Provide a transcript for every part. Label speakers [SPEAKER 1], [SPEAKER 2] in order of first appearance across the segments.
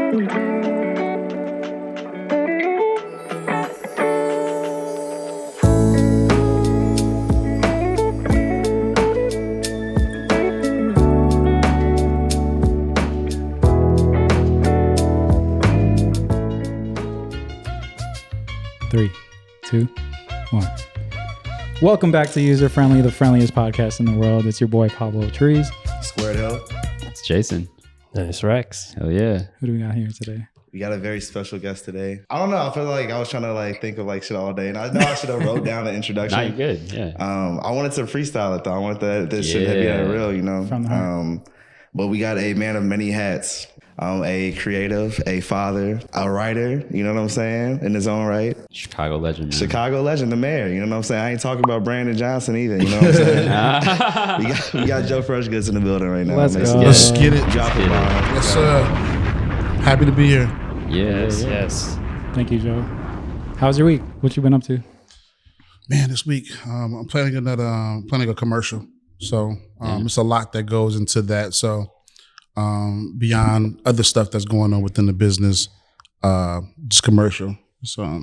[SPEAKER 1] Three, two, one. Welcome back to User Friendly, the friendliest podcast in the world. It's your boy Pablo Trees.
[SPEAKER 2] Squared Hill.
[SPEAKER 3] It's Jason.
[SPEAKER 4] Nice Rex.
[SPEAKER 3] Hell yeah.
[SPEAKER 1] Who do we got here today?
[SPEAKER 2] We got a very special guest today. I don't know. I feel like I was trying to think of shit all day, and I know I should have wrote down the introduction.
[SPEAKER 3] Nah, you good. Yeah.
[SPEAKER 2] I wanted to freestyle it though. I wanted this shit to be real, you know.
[SPEAKER 1] From the heart.
[SPEAKER 2] But we got a man of many hats. A creative, a father, a writer, you know what I'm saying, in his own right.
[SPEAKER 3] Chicago legend, man.
[SPEAKER 2] Chicago legend, the mayor, you know what I'm saying? I ain't talking about Brandon Johnson either, you know what I'm saying? we got Joe Freshgoods in the building right now.
[SPEAKER 1] Let's go.
[SPEAKER 5] Let's get it.
[SPEAKER 2] Drop it.
[SPEAKER 5] Yes, sir. Happy to be here.
[SPEAKER 4] Yes.
[SPEAKER 1] Thank you, Joe. How's your week? What you been up to?
[SPEAKER 5] Man, this week I'm planning a commercial. So it's a lot that goes into that. So beyond other stuff that's going on within the business, just commercial. So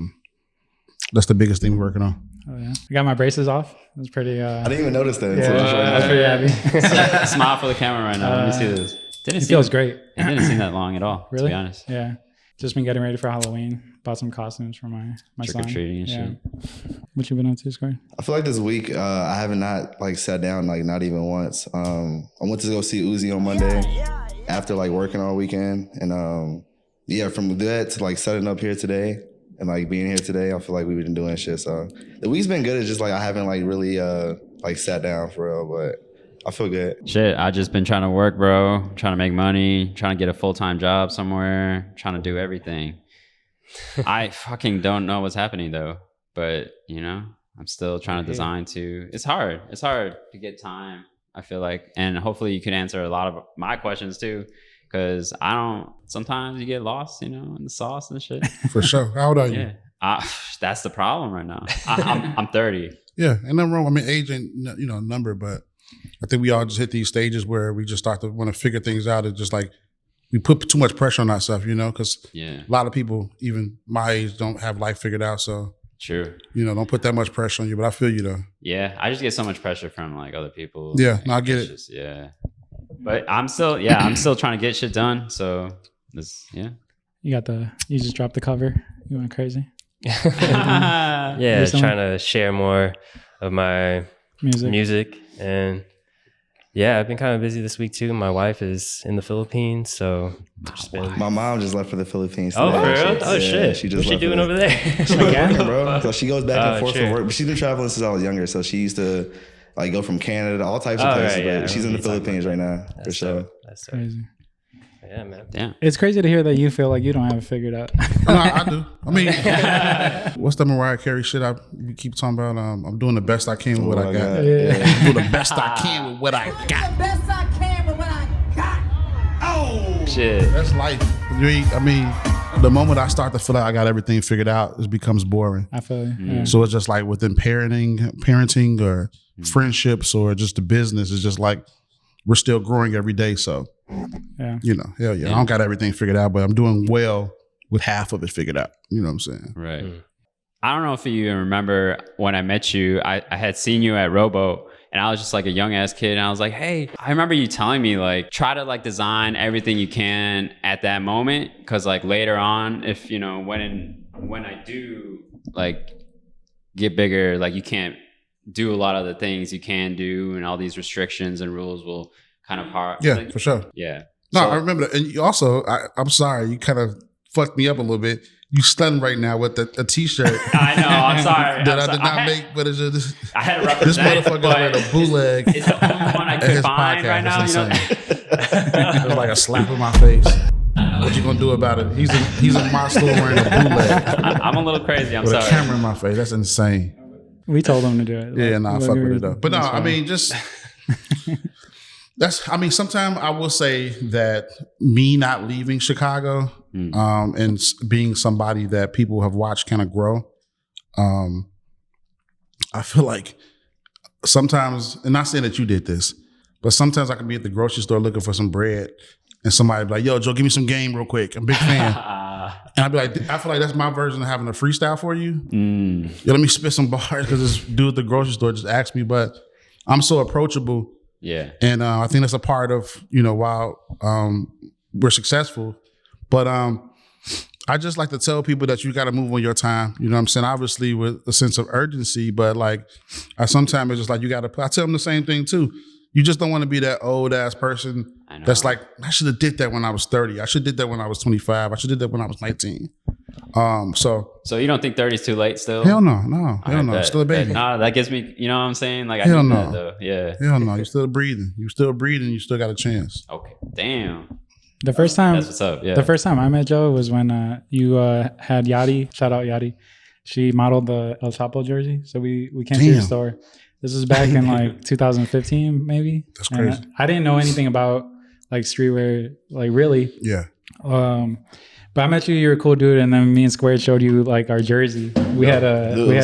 [SPEAKER 5] that's the biggest thing we're working on.
[SPEAKER 1] Oh yeah, I got my braces off. It was pretty.
[SPEAKER 2] I didn't even notice that.
[SPEAKER 1] I was pretty happy.
[SPEAKER 3] Smile for the camera right now. Let me see this.
[SPEAKER 1] It feels great.
[SPEAKER 3] It didn't seem that long at all,
[SPEAKER 1] Really?
[SPEAKER 3] to be honest.
[SPEAKER 1] Yeah, just been getting ready for Halloween. Bought some costumes for my son.
[SPEAKER 3] Trick-or-treating and shit.
[SPEAKER 1] What you been up to, Square?
[SPEAKER 2] I feel like this week I haven't sat down not even once. I went to go see Uzi on Monday after working all weekend, and from that to setting up here today and being here today, I feel like we've been doing shit. So the week's been good. It's just I haven't really sat down for real, but I feel good.
[SPEAKER 3] Shit, I just been trying to work, bro. Trying to make money, trying to get a full-time job somewhere, trying to do everything. I fucking don't know what's happening though, but I'm still trying to design too. It's hard to get time, I feel like, and hopefully you can answer a lot of my questions too, because sometimes you get lost, in the sauce and shit.
[SPEAKER 5] For sure. How old are you?
[SPEAKER 3] Yeah, that's the problem right now. I'm 30.
[SPEAKER 5] Yeah, ain't nothing wrong. I mean, age ain't a number, but I think we all just hit these stages where we just start to want to figure things out. It's just we put too much pressure on ourselves, because a lot of people, even my age, don't have life figured out. So
[SPEAKER 3] true.
[SPEAKER 5] Don't put that much pressure on you, but I feel you though.
[SPEAKER 3] Yeah, I just get so much pressure from other people.
[SPEAKER 5] Yeah, no, I get it.
[SPEAKER 3] Just, but I'm still trying to get shit done. So
[SPEAKER 1] You just dropped the cover. You went crazy.
[SPEAKER 4] Yeah, trying to share more of my music and I've been kind of busy this week too. My wife is in the Philippines, so
[SPEAKER 2] My mom just left for the Philippines.
[SPEAKER 4] Oh,
[SPEAKER 2] today.
[SPEAKER 4] for real? Oh, shit.
[SPEAKER 2] What's
[SPEAKER 4] she doing over there?
[SPEAKER 2] She's working, bro. So she goes back and forth
[SPEAKER 4] sure.
[SPEAKER 2] for work. But she's been traveling since I was younger. So she used to go from Canada to all types of places.
[SPEAKER 4] Right,
[SPEAKER 2] but she's in the Philippines right now, for sure.
[SPEAKER 4] That's
[SPEAKER 1] Crazy.
[SPEAKER 4] Yeah, man.
[SPEAKER 3] Damn.
[SPEAKER 1] It's crazy to hear that you feel like you don't have it figured out.
[SPEAKER 5] No, I do. I mean, what's the Mariah Carey shit we keep talking about? I'm doing the best I can with what I got.
[SPEAKER 1] Yeah.
[SPEAKER 5] Do the best I can with what I got.
[SPEAKER 6] The best I can with what I got. Oh,
[SPEAKER 3] Shit.
[SPEAKER 5] That's life. I mean, the moment I start to feel like I got everything figured out, it becomes boring.
[SPEAKER 1] I feel you. Yeah.
[SPEAKER 5] So it's just within parenting or friendships or just the business, it's just we're still growing every day. So,
[SPEAKER 1] Yeah.
[SPEAKER 5] Hell yeah. I don't got everything figured out, but I'm doing well with half of it figured out. You know what I'm saying?
[SPEAKER 3] Right. I don't know if you even remember when I met you. I had seen you at Robo, and I was just a young ass kid, and I was like, hey, I remember you telling me try to design everything you can at that moment, because later on, if when I do get bigger, you can't do a lot of the things you can do, and all these restrictions and rules will kind of hard.
[SPEAKER 5] Yeah, for sure.
[SPEAKER 3] Yeah.
[SPEAKER 5] No,
[SPEAKER 3] So-
[SPEAKER 5] I remember that. And you also, I'm sorry, you kind of fucked me up a little bit. You stunned right now with a t-shirt.
[SPEAKER 3] I know. I'm sorry.
[SPEAKER 5] that I did not make, but it's just
[SPEAKER 3] I had to
[SPEAKER 5] this
[SPEAKER 3] represent.
[SPEAKER 5] motherfucker wearing a bootleg.
[SPEAKER 3] It's the only one I
[SPEAKER 5] at
[SPEAKER 3] could
[SPEAKER 5] his
[SPEAKER 3] find right now.
[SPEAKER 5] podcast. It was like a slap in my face. What you gonna do about it? He's in my store wearing a bootleg
[SPEAKER 3] I'm a little crazy. I'm
[SPEAKER 5] with
[SPEAKER 3] sorry.
[SPEAKER 5] a camera in my face. That's insane.
[SPEAKER 1] We told him to do it.
[SPEAKER 5] Yeah, I fuck with it though. But no, I mean, just sometimes I will say that me not leaving Chicago and being somebody that people have watched kind of grow, I feel like sometimes, and not saying that you did this, but sometimes I can be at the grocery store looking for some bread and somebody be like, yo, Joe, give me some game real quick. I'm a big fan. And I'd be like, I feel like that's my version of having a freestyle for you. Yo, let me spit some bars because this dude at the grocery store just asked me, but I'm so approachable.
[SPEAKER 3] Yeah.
[SPEAKER 5] And I think that's a part of, while we're successful. But I just like to tell people that you got to move on your time. You know what I'm saying? Obviously with a sense of urgency, but like I sometimes it's just like I tell them the same thing too. You just don't want to be that old ass person that's like, I should have did that when I was 30. I should have did that when I was 25. I should have did that when I was 19. So
[SPEAKER 3] you don't think 30 is too late still?
[SPEAKER 5] Hell no. Still a baby.
[SPEAKER 3] That gives me, you know what I'm saying? Like,
[SPEAKER 5] hell
[SPEAKER 3] I need
[SPEAKER 5] no.
[SPEAKER 3] that though. Yeah.
[SPEAKER 5] Hell no. You're still breathing. You still got a chance.
[SPEAKER 3] Okay. Damn.
[SPEAKER 1] The first time,
[SPEAKER 3] that's what's up. Yeah.
[SPEAKER 1] The first time I met Joe was when you had Yachty. Shout out Yachty. She modeled the El Chapo jersey, so we came to your store. This was back in like 2015, maybe.
[SPEAKER 5] That's crazy.
[SPEAKER 1] And I didn't know anything about like streetwear, like really.
[SPEAKER 5] Yeah.
[SPEAKER 1] But I met you. You're a cool dude, and then me and Squared showed you like our jersey. We had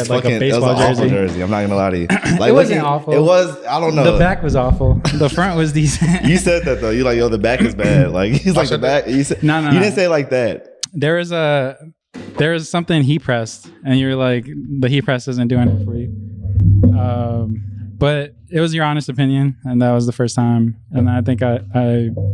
[SPEAKER 1] like a baseball
[SPEAKER 2] jersey. I'm not gonna lie to you. Like,
[SPEAKER 1] it wasn't awful.
[SPEAKER 2] It was. I don't know.
[SPEAKER 1] The back was awful. The front was decent.
[SPEAKER 2] You said that though. You like, yo, the back is bad. Like he's like the back. You said, no. You didn't say it like that.
[SPEAKER 1] There was something he pressed, and you're like, the heat press isn't doing it for you. But it was your honest opinion, and that was the first time. And I think I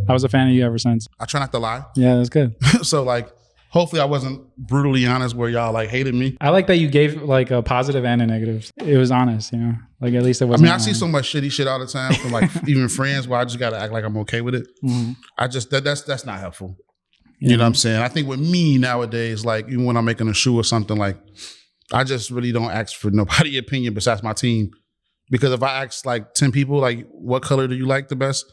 [SPEAKER 1] was a fan of you ever since.
[SPEAKER 5] I try not to lie.
[SPEAKER 1] Yeah, that's good.
[SPEAKER 5] So like, hopefully I wasn't brutally honest where y'all like hated me.
[SPEAKER 1] I like that you gave like a positive and a negative. It was honest, Like at least it wasn't.
[SPEAKER 5] I see so much shitty shit all the time from like even friends where I just gotta act like I'm okay with it. Mm-hmm. I just that's not helpful. Yeah. You know what I'm saying? I think with me nowadays, like even when I'm making a shoe or something, like I just really don't ask for nobody's opinion besides my team. Because if I ask like 10 people, like, what color do you like the best?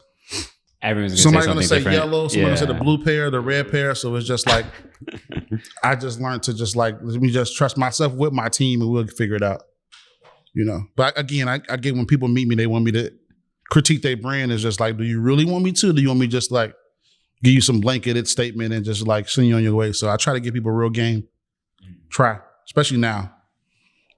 [SPEAKER 3] Everyone's gonna say
[SPEAKER 5] different. Yellow, somebody's gonna say the blue pair, the red pair. So it's just like, I just learned to just like, let me just trust myself with my team and we'll figure it out. But again, I get when people meet me, they want me to critique their brand. It's just like, do you really want me to? Do you want me just like give you some blanketed statement and just like send you on your way? So I try to give people real game. Try, especially now.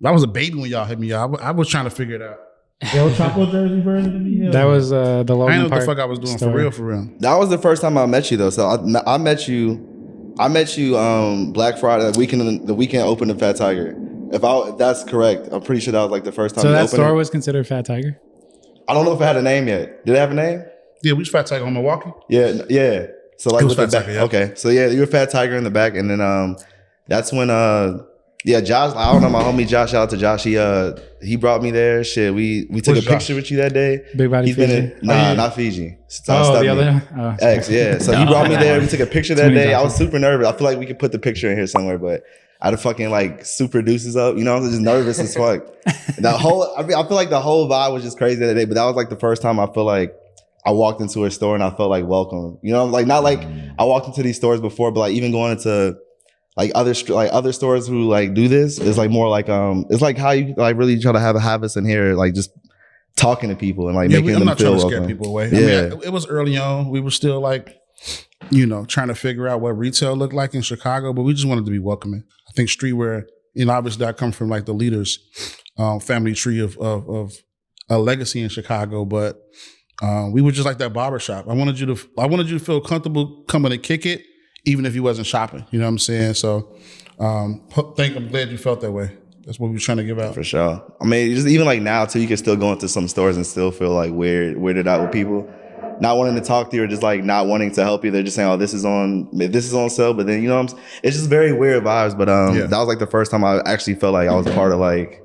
[SPEAKER 5] I was a baby when y'all hit me. I was trying to figure it out.
[SPEAKER 1] El Chapo jersey version of me. That was the Logan Park.
[SPEAKER 5] I didn't know what the fuck I was doing story. for real.
[SPEAKER 2] That was the first time I met you though. So I met you Black Friday, the weekend open of Fat Tiger. If that's correct, I'm pretty sure that was like the first time.
[SPEAKER 1] So that store was considered Fat Tiger?
[SPEAKER 2] I don't know if it had a name yet. Did it have a name?
[SPEAKER 5] Yeah, we was Fat Tiger on Milwaukee.
[SPEAKER 2] Yeah. So like with the back. Yeah. Okay. So yeah, you were Fat Tiger in the back, and then that's when Josh, I don't know, my homie Josh, shout out to Josh. He brought me there. Shit, we took a picture with you that day.
[SPEAKER 1] Big Body Fiji?
[SPEAKER 2] Not Fiji.
[SPEAKER 1] The other?
[SPEAKER 2] X, yeah. So he brought me there. We took a picture that day. I was super nervous. I feel like we could put the picture in here somewhere, but I had to fucking like super deuces up. I was just nervous as fuck. I feel like the whole vibe was just crazy that day, but that was like the first time I feel like I walked into a store and I felt like welcome. Like not like I walked into these stores before, but like even going into like other stores who like do this is like more like it's like how you like really try to have a habits in here, like just talking to people and like making them feel welcome. I'm not trying to scare
[SPEAKER 5] people away. Yeah. It was early on. We were still like, trying to figure out what retail looked like in Chicago, but we just wanted to be welcoming. I think streetwear, obviously that comes from like the leaders' family tree of a legacy in Chicago, but we were just like that barbershop. I wanted you to feel comfortable coming to kick it, even if you wasn't shopping, you know what I'm saying? So I'm glad you felt that way. That's what we were trying to give out.
[SPEAKER 2] For sure. I mean, just even like now too, you can still go into some stores and still feel like weirded out with people. Not wanting to talk to you or just like not wanting to help you. They're just saying, oh, this is on sale. But then, it's just very weird vibes. But that was like the first time I actually felt like I was part of like,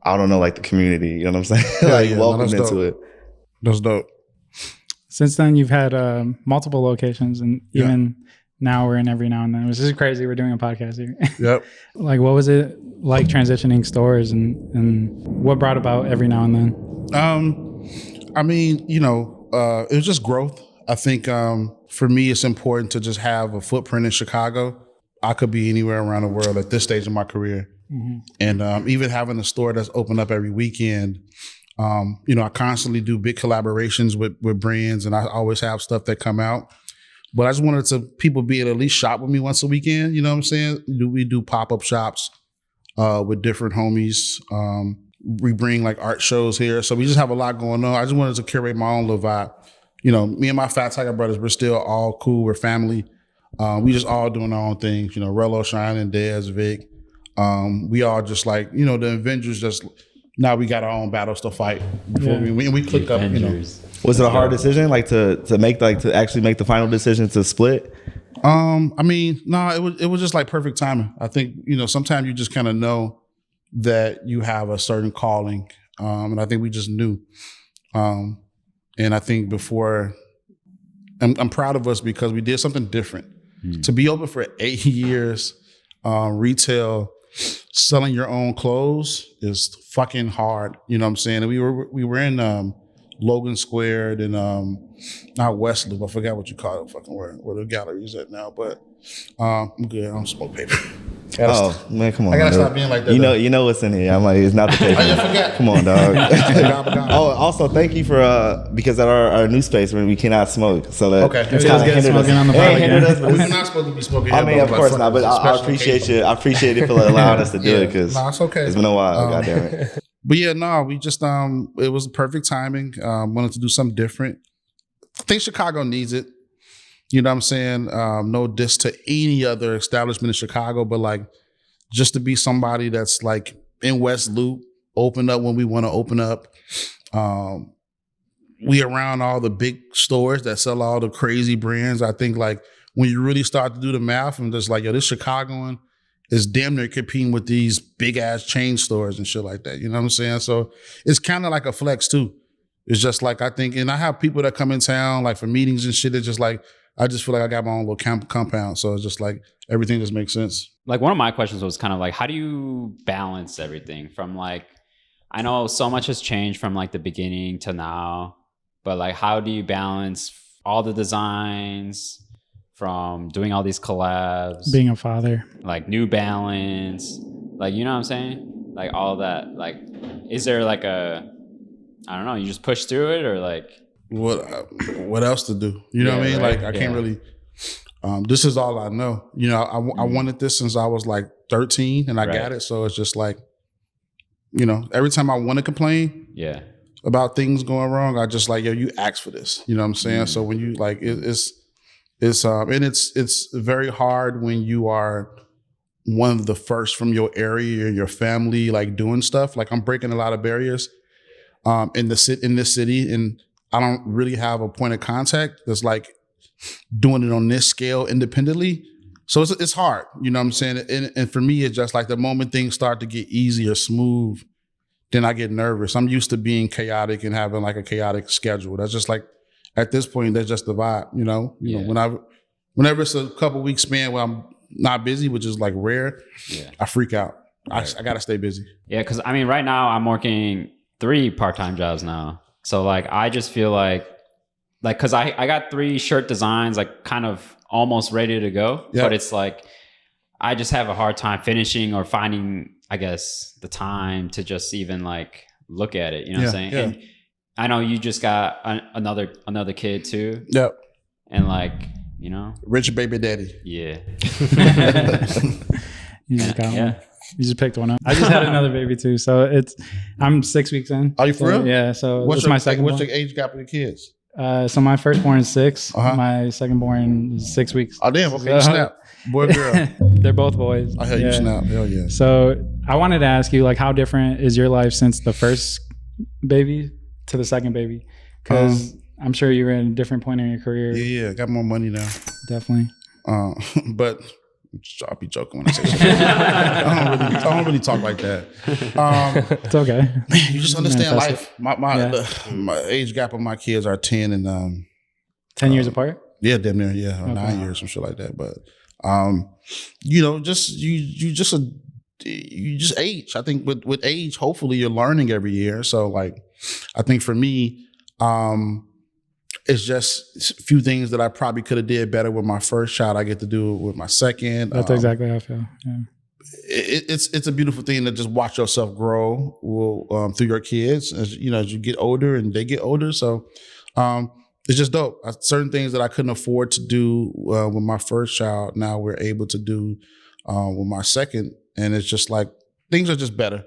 [SPEAKER 2] I don't know, like the community. You know what I'm saying? Welcomed into it.
[SPEAKER 5] That's dope.
[SPEAKER 1] Since then, you've had multiple locations and even... Now we're in every now and then, which is crazy. We're doing a podcast here.
[SPEAKER 5] Yep.
[SPEAKER 1] Like, what was it like transitioning stores and what brought about every now and then?
[SPEAKER 5] I mean, it was just growth. I think for me, it's important to just have a footprint in Chicago. I could be anywhere around the world at this stage of my career. Mm-hmm. And even having a store that's open up every weekend, I constantly do big collaborations with brands, and I always have stuff that come out. But I just wanted people be able to at least shop with me once a weekend. You know what I'm saying? We do pop-up shops with different homies. We bring like art shows here. So we just have a lot going on. I just wanted to curate my own little vibe. me and my Fat Tiger brothers, we're still all cool. We're family. We just all doing our own things. Rello, Shine, and Dez, Vic. We all just like, the Avengers just, now we got our own battles to fight before we click up,
[SPEAKER 2] Was it a hard decision, like to actually make the final decision to split?
[SPEAKER 5] No, it was just like perfect timing. I think, sometimes you just kind of know that you have a certain calling. And I think we just knew. And I think I'm proud of us because we did something different. To be open for 8 years, retail, selling your own clothes is fucking hard. You know what I'm saying? And we were in Logan Square and not West Loop. I forgot what you call it. Fucking where the gallery is at now. But I'm good. I don't smoke paper.
[SPEAKER 2] Man, come on.
[SPEAKER 5] I gotta stop being like that.
[SPEAKER 2] You know what's in here. I'm like, it's not the paper.
[SPEAKER 5] I just forgot.
[SPEAKER 2] Come on, dog. Also, thank you for because at our new space we cannot smoke, so that
[SPEAKER 5] it's
[SPEAKER 1] kind of smoking on the podcast.
[SPEAKER 5] We're not supposed to be smoking.
[SPEAKER 2] I mean, of course not, but I appreciate you. I appreciate it for allowing us to do it because
[SPEAKER 5] it's okay.
[SPEAKER 2] It's been a while. God damn it.
[SPEAKER 5] But we just it was perfect timing. Wanted to do something different. I think Chicago needs it. You know what I'm saying? No diss to any other establishment in Chicago, but like just to be somebody that's like in West Loop, open up when we want to open up. We around all the big stores that sell all the crazy brands. I think like when you really start to do the math and just like, this Chicagoan is damn near competing with these big ass chain stores and shit like that. You know what I'm saying? So it's kind of like a flex too. It's just like, I think, and I have people that come in town like for meetings and shit. It's just like, I just feel like I got my own little compound. So it's just like everything just makes sense.
[SPEAKER 3] Like one of my questions was kind of like, how do you balance everything from like, I know so much has changed from like the beginning to now, but like, how do you balance all the designs from doing all these collabs,
[SPEAKER 1] being a father,
[SPEAKER 3] like New Balance, like, you know what I'm saying? Like all that, like, is there like I don't know, you just push through it or like,
[SPEAKER 5] what else to do? You know what I mean? Right? Like I can't really, this is all I know. I wanted this since I was like 13 and I got it. So it's just like, every time I want to complain about things going wrong, I just like, you asked for this. You know what I'm saying? So when you like, it's very hard when you are one of the first from your area or your family, like doing stuff. Like I'm breaking a lot of barriers in this city, and I don't really have a point of contact that's like doing it on this scale independently. So it's hard, you know what I'm saying? And for me, it's just like the moment things start to get easy or smooth, then I get nervous. I'm used to being chaotic and having like a chaotic schedule. That's just like, at this point, that's just the vibe, you know, whenever it's a couple weeks span where I'm not busy, which is like rare, I freak out. Right. I got to stay busy.
[SPEAKER 3] Yeah. Cause I mean, right now I'm working 3 part-time jobs now. So like, I just feel like, cause I got 3 shirt designs, like kind of almost ready to go, but it's like, I just have a hard time finishing or finding, I guess, the time to just even like look at it. You know what I'm saying? Yeah. And I know you just got another kid too. Yep. And like,
[SPEAKER 5] rich baby daddy.
[SPEAKER 3] Yeah.
[SPEAKER 1] You just got one. You just picked one up. I just had another baby too. So I'm 6 weeks in.
[SPEAKER 5] Are you for real?
[SPEAKER 1] Yeah. So
[SPEAKER 5] what's
[SPEAKER 1] my second
[SPEAKER 5] What's your age gap with the kids?
[SPEAKER 1] So my firstborn is 6. My secondborn is 6 weeks.
[SPEAKER 5] Oh damn! Okay, so, snap. Boy, girl.
[SPEAKER 1] They're both boys.
[SPEAKER 5] I heard you snap. Hell yeah.
[SPEAKER 1] So I wanted to ask you, like, how different is your life since the first baby to the second baby? Because I'm sure you're in a different point in your career.
[SPEAKER 5] Yeah. Got more money now.
[SPEAKER 1] Definitely.
[SPEAKER 5] But I'll be joking when I say something. I don't really talk like that.
[SPEAKER 1] It's okay.
[SPEAKER 5] Man, you just understand life. My age gap of my kids are 10 and
[SPEAKER 1] 10 years apart.
[SPEAKER 5] Yeah, damn near. Yeah, okay. 9 years, some shit like that. But just you just age. I think with age, hopefully you're learning every year. So like, I think for me, it's just a few things that I probably could have did better with my first child. I get to do it with my second.
[SPEAKER 1] That's exactly how I feel. Yeah.
[SPEAKER 5] It's a beautiful thing to just watch yourself grow through your kids as you get older and they get older. So it's just dope. Certain things that I couldn't afford to do with my first child, now we're able to do with my second. And it's just like, things are just better.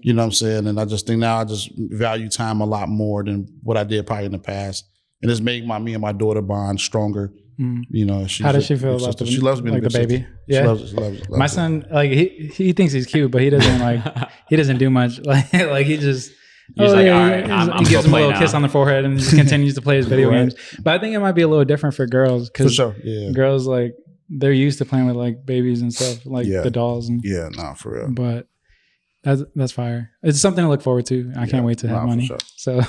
[SPEAKER 5] You know what I'm saying? And I just think now I just value time a lot more than what I did probably in the past. and it's made me and my daughter bond stronger. You know,
[SPEAKER 1] how does she feel about the,
[SPEAKER 5] she loves being
[SPEAKER 1] like
[SPEAKER 5] a
[SPEAKER 1] the baby?
[SPEAKER 5] Sister.
[SPEAKER 1] Yeah,
[SPEAKER 5] she loves it.
[SPEAKER 1] My son, like he thinks he's cute, but he doesn't he doesn't do much. Like he just.
[SPEAKER 3] He's like, all right, I'm
[SPEAKER 1] he gives him a little
[SPEAKER 3] now.
[SPEAKER 1] kiss on the forehead and just continues to play his video games. But I think it might be a little different for girls because girls like they're used to playing with like babies and stuff, like the dolls. And,
[SPEAKER 5] for real.
[SPEAKER 1] But that's fire. It's something to look forward to. I can't wait to have money. Sure. So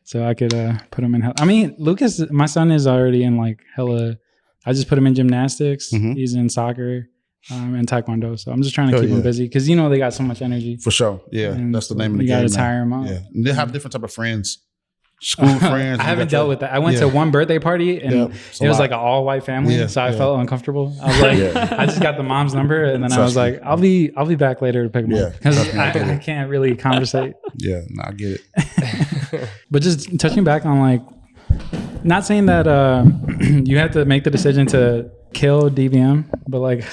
[SPEAKER 1] so I could put him in. I mean, Lucas, my son is already in like hella. I just put him in gymnastics. He's in soccer. And taekwondo, so I'm just trying to keep them busy because you know they got so much energy.
[SPEAKER 5] For sure, and that's the name of the
[SPEAKER 1] game. You gotta tire them out.
[SPEAKER 5] Yeah, and they have different type of friends, school friends.
[SPEAKER 1] I haven't dealt with that. I went to one birthday party and it was like an all white family, so I felt uncomfortable. I was like, I just got the mom's number, and then I was like, I'll be back later to pick them up because I can't really conversate.
[SPEAKER 5] I get it.
[SPEAKER 1] But just touching back on like, not saying that you have to make the decision to kill DBM, but like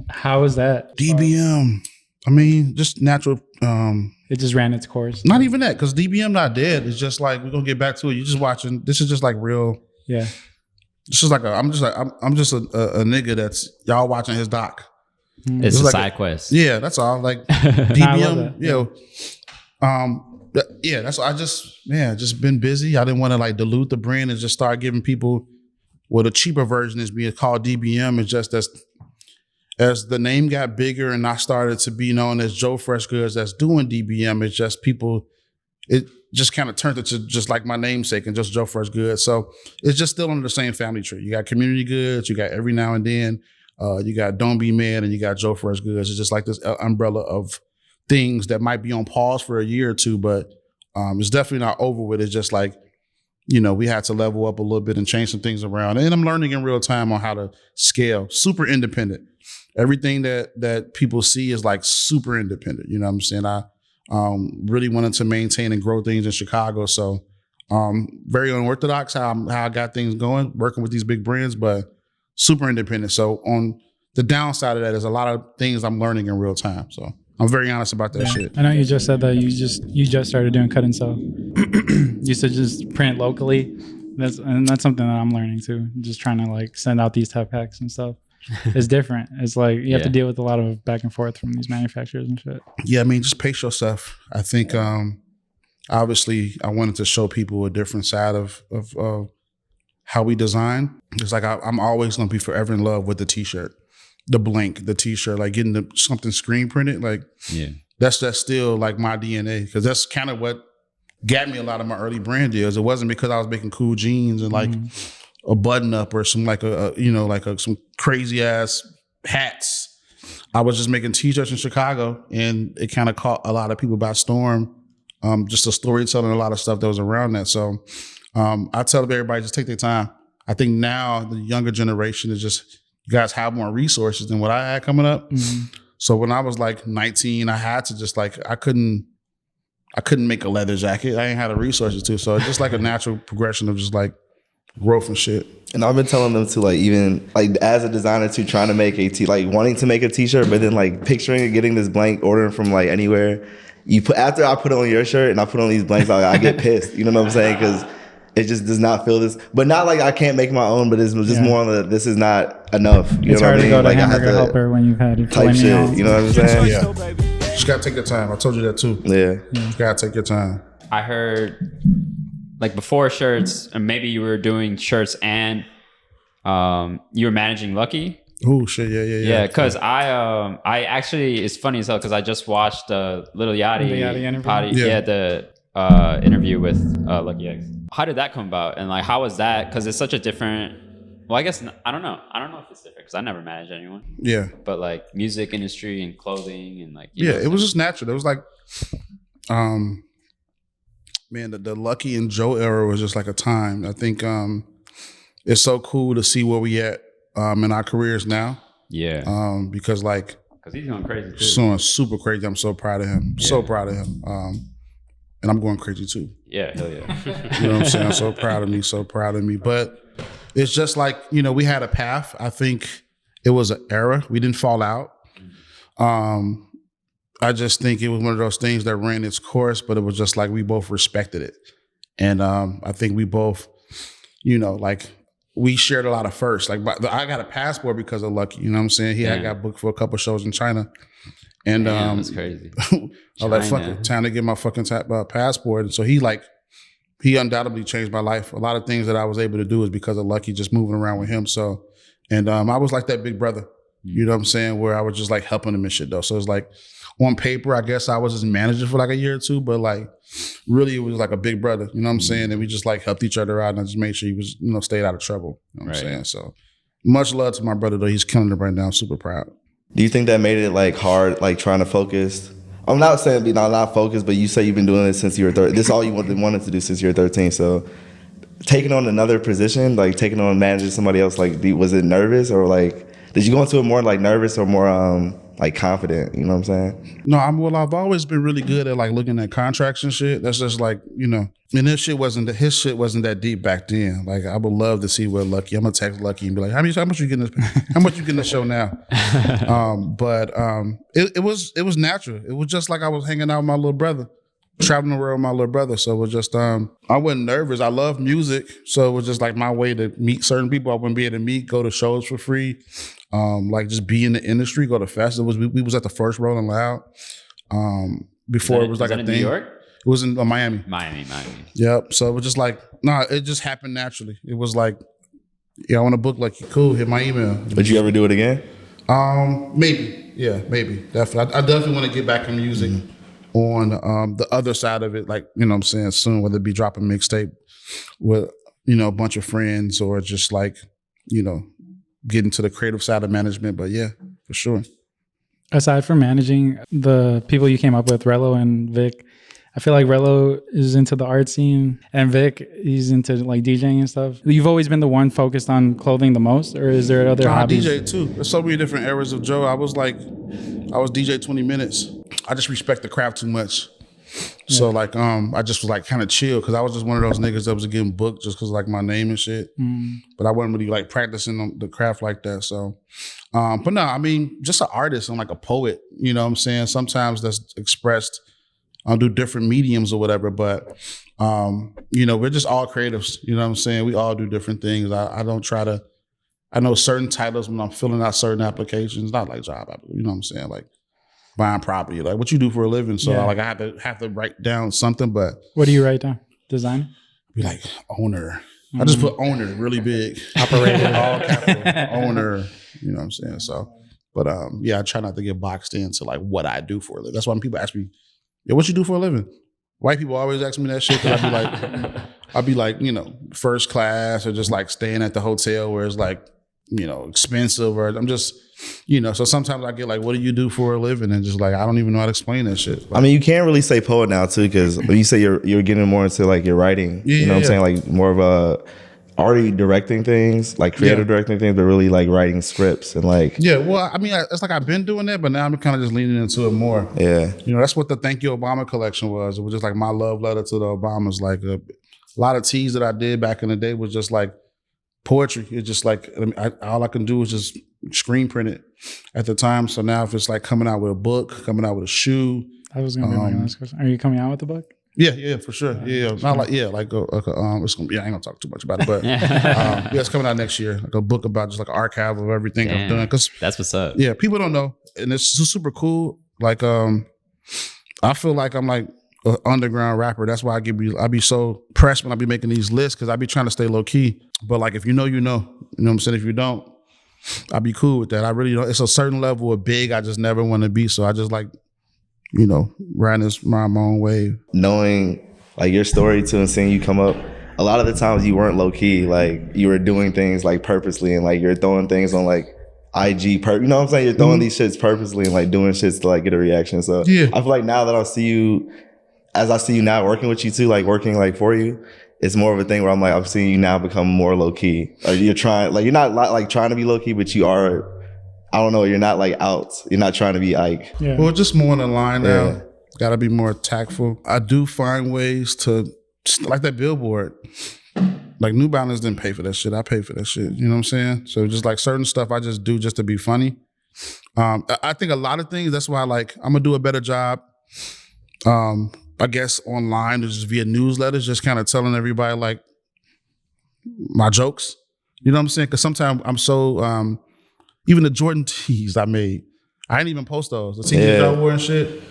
[SPEAKER 1] how is that?
[SPEAKER 5] DBM, I mean, just natural.
[SPEAKER 1] It just ran its course.
[SPEAKER 5] Not even that, because DBM not dead. It's just like we're gonna get back to it. You're just watching. This is just like real.
[SPEAKER 1] Yeah.
[SPEAKER 5] This is like I'm just a nigga that's y'all watching his doc.
[SPEAKER 3] It's a side quest.
[SPEAKER 5] Yeah, that's all. Like DBM, that's I just been busy. I didn't want to like dilute the brand and just start giving people. Well, the cheaper version is being called DBM. It's just as the name got bigger and I started to be known as Joe Freshgoods that's doing DBM, it's just people, it just kind of turned into just like my namesake and just Joe Freshgoods. So it's just still under the same family tree. You got Community Goods, you got Every Now and Then, you got Don't Be Mad, and you got Joe Freshgoods. It's just like this umbrella of things that might be on pause for a year or two, but it's definitely not over with. It's just like, you know, we had to level up a little bit and change some things around. And I'm learning in real time on how to scale. Super independent. Everything that people see is like super independent. You know what I'm saying? I really wanted to maintain and grow things in Chicago. So very unorthodox how I got things going, working with these big brands, but super independent. So on the downside of that is a lot of things I'm learning in real time. So I'm very honest about that shit.
[SPEAKER 1] I know you just said that you just started doing cut and sew. You used to just print locally. That's something that I'm learning too. Just trying to like send out these type packs and stuff. It's different. It's like you have to deal with a lot of back and forth from these manufacturers and shit.
[SPEAKER 5] Yeah, I mean, just pace yourself. I think obviously I wanted to show people a different side of how we design. It's like I'm always gonna be forever in love with the t-shirt. The blank, the t-shirt, like getting something screen printed, like that's still like my DNA, because that's kind of what got me a lot of my early brand deals. It wasn't because I was making cool jeans and like a button up or some like some crazy ass hats. I was just making t-shirts in Chicago, and it kind of caught a lot of people by storm. Just the storytelling, a lot of stuff that was around that. So I tell everybody, just take their time. I think now the younger generation is just, you guys have more resources than what I had coming up. So when I was like 19, I had to just like, I couldn't make a leather jacket. I ain't had the resources to. So it's just like a natural progression of just like growth and shit.
[SPEAKER 2] And I've been telling them to like, even like as a designer too, trying to make like wanting to make a t-shirt, but then like picturing and getting this blank, ordering from like anywhere. After I put on your shirt and I put on these blanks, I get pissed. You know what I'm saying? Because it just does not feel this, but not like I can't make my own, but it's just more on this is not enough. You
[SPEAKER 1] it's
[SPEAKER 2] know
[SPEAKER 1] hard
[SPEAKER 2] what I mean?
[SPEAKER 1] To go to
[SPEAKER 2] like
[SPEAKER 1] Hamburger I have to Helper when you've had it
[SPEAKER 2] type shit. You know what I'm saying?
[SPEAKER 5] Yeah. Just gotta take your time. I told you that too.
[SPEAKER 2] Yeah.
[SPEAKER 5] You gotta take your time.
[SPEAKER 3] I heard like before shirts, and maybe you were doing shirts and you were managing Lucky.
[SPEAKER 5] Oh shit! Yeah.
[SPEAKER 3] Because I actually, it's funny as hell because I just watched the Lil Yachty interview. The interview with Lucky X. How did that come about? And like, how was that? Because it's such a different. Well, I guess I don't know if it's different because I never managed anyone.
[SPEAKER 5] Yeah.
[SPEAKER 3] But like music industry and clothing and like.
[SPEAKER 5] It was just natural. It was like, man, the Lucky and Joe era was just like a time. I think it's so cool to see where we at in our careers now. Yeah. Because
[SPEAKER 3] he's going crazy too.
[SPEAKER 5] So super crazy. I'm so proud of him. Yeah. So proud of him. And I'm going crazy too.
[SPEAKER 3] Yeah, hell yeah.
[SPEAKER 5] You know what I'm saying? I'm so proud of me. But it's just like, we had a path. I think it was an era. We didn't fall out. I just think it was one of those things that ran its course, but it was just like we both respected it. And I think we both, like we shared a lot of firsts. Like I got a passport because of Lucky, you know what I'm saying? He had got booked for a couple shows in China. And
[SPEAKER 3] that's crazy.
[SPEAKER 5] I was like, fuck it, time to get my fucking passport. And so he undoubtedly changed my life. A lot of things that I was able to do is because of Lucky, just moving around with him. So, and I was like that big brother, you know what I'm saying? Where I was just like helping him and shit though. So it's like on paper, I guess I was his manager for like a year or two, but like really it was like a big brother, you know what I'm saying? And we just like helped each other out and I just made sure he was, stayed out of trouble. You know what I'm saying? So much love to my brother though. He's killing it right now. I'm super proud.
[SPEAKER 2] Do you think that made it like hard, like trying to focus? I'm not saying not focused, but you say you've been doing this since you were 13. This is all you wanted to do since you were 13. So taking on another position, like taking on managing somebody else, like was it nervous or like did you go into it more like nervous or more like confident? You know what I'm saying?
[SPEAKER 5] No, I've always been really good at like looking at contracts and shit. That's just like, and his shit wasn't that deep back then. Like I would love to see what Lucky. I'm gonna text Lucky and be like, how much you getting this? How much you getting the show now? But it was natural. It was just like I was hanging out with my little brother, traveling around with my little brother. So it was just I wasn't nervous. I love music, so it was just like my way to meet certain people I wouldn't be able to meet, go to shows for free, like just be in the industry, go to festivals. We was at the first Rolling Loud. Before it was like a thing.
[SPEAKER 3] New York?
[SPEAKER 5] It was in Miami.
[SPEAKER 3] Miami.
[SPEAKER 5] Yep. So it was just like, it just happened naturally. It was like, I want to book Lucky. Cool. Hit my email.
[SPEAKER 2] Would you ever do it again?
[SPEAKER 5] Maybe. Yeah, maybe. Definitely. I definitely want to get back in music on the other side of it. Like, you know what I'm saying, soon, whether it be dropping mixtape with, a bunch of friends or just like, getting to the creative side of management. But yeah, for sure.
[SPEAKER 1] Aside from managing the people you came up with, Rello and Vic, I feel like Rello is into the art scene and Vic, he's into like DJing and stuff. You've always been the one focused on clothing the most, or is there other hobbies?
[SPEAKER 5] I DJ too. There's so many different eras of Joe. I was DJ 20 minutes. I just respect the craft too much. So like, I just was like kind of chill because I was just one of those niggas that was getting booked just because like my name and shit. But I wasn't really like practicing the craft like that. So, but no, I mean, just an artist and like a poet, you know what I'm saying? Sometimes that's expressed do different mediums or whatever, but we're just all creatives, you know what I'm saying? We all do different things. I don't try to, I know certain titles when I'm filling out certain applications, not like job, you know what I'm saying? Like buying property, like what you do for a living. So like I have to write down something, but.
[SPEAKER 1] What do you write down? Design?
[SPEAKER 5] Be like owner. I just put owner really big. Operator. All capital. Owner, you know what I'm saying? So, but I try not to get boxed into like what I do for a living. That's why when people ask me, yeah, what you do for a living? White people always ask me that shit because I'd be like, first class or just like staying at the hotel where it's like, expensive or I'm just, so sometimes I get like, what do you do for a living? And just like, I don't even know how to explain that shit.
[SPEAKER 2] I mean, you can't really say poet now too because when you say you're getting more into like your writing, you know what I'm saying? Like more of a already directing things, like creative directing things, but really like writing scripts and like. Yeah,
[SPEAKER 5] well, I mean, it's like I've been doing that, but now I'm kind of just leaning into it more.
[SPEAKER 2] Yeah.
[SPEAKER 5] That's what the Thank You Obama collection was. It was just like my love letter to the Obamas. Like a lot of teas that I did back in the day was just like poetry. It's just like, all I can do is just screen print it at the time. So now if it's like coming out with a book, coming out with a shoe.
[SPEAKER 1] That was going to be my last question. Are you coming out with the book?
[SPEAKER 5] Yeah, for sure. Not like it's gonna be. I ain't gonna talk too much about it, but it's coming out next year. Like a book about just like an archive of everything I've done. Cause
[SPEAKER 3] that's what's up.
[SPEAKER 5] Yeah, people don't know, and it's super cool. Like I feel like I'm like an underground rapper. That's why I be so pressed when I be making these lists because I be trying to stay low key. But like if you know, you know what I'm saying. If you don't, I be cool with that. I really don't. It's a certain level of big I just never want to be. So I just like. Riding my own wave.
[SPEAKER 2] Knowing like your story too and seeing you come up, a lot of the times you weren't low key. Like you were doing things like purposely and like you're throwing things on like IG, you know what I'm saying? You're throwing these shits purposely and like doing shits to like get a reaction. So I feel like now that I see you now working with you too, like working like for you, it's more of a thing where I'm like, I'm seeing you now become more low key. Or you're trying, like you're not like trying to be low key, but you are. I don't know. You're not like out. You're not trying to be Ike.
[SPEAKER 5] Yeah. Well, just more in the line now. Got to be more tactful. I do find ways to, like that billboard. Like New Balance didn't pay for that shit. I paid for that shit. You know what I'm saying? So just like certain stuff I just do just to be funny. I think a lot of things. That's why like I'm gonna do a better job. I guess online or just via newsletters, just kind of telling everybody like my jokes. You know what I'm saying? Because sometimes I'm so even the Jordan tees I made, I didn't even post those. The tees that I wore and shit.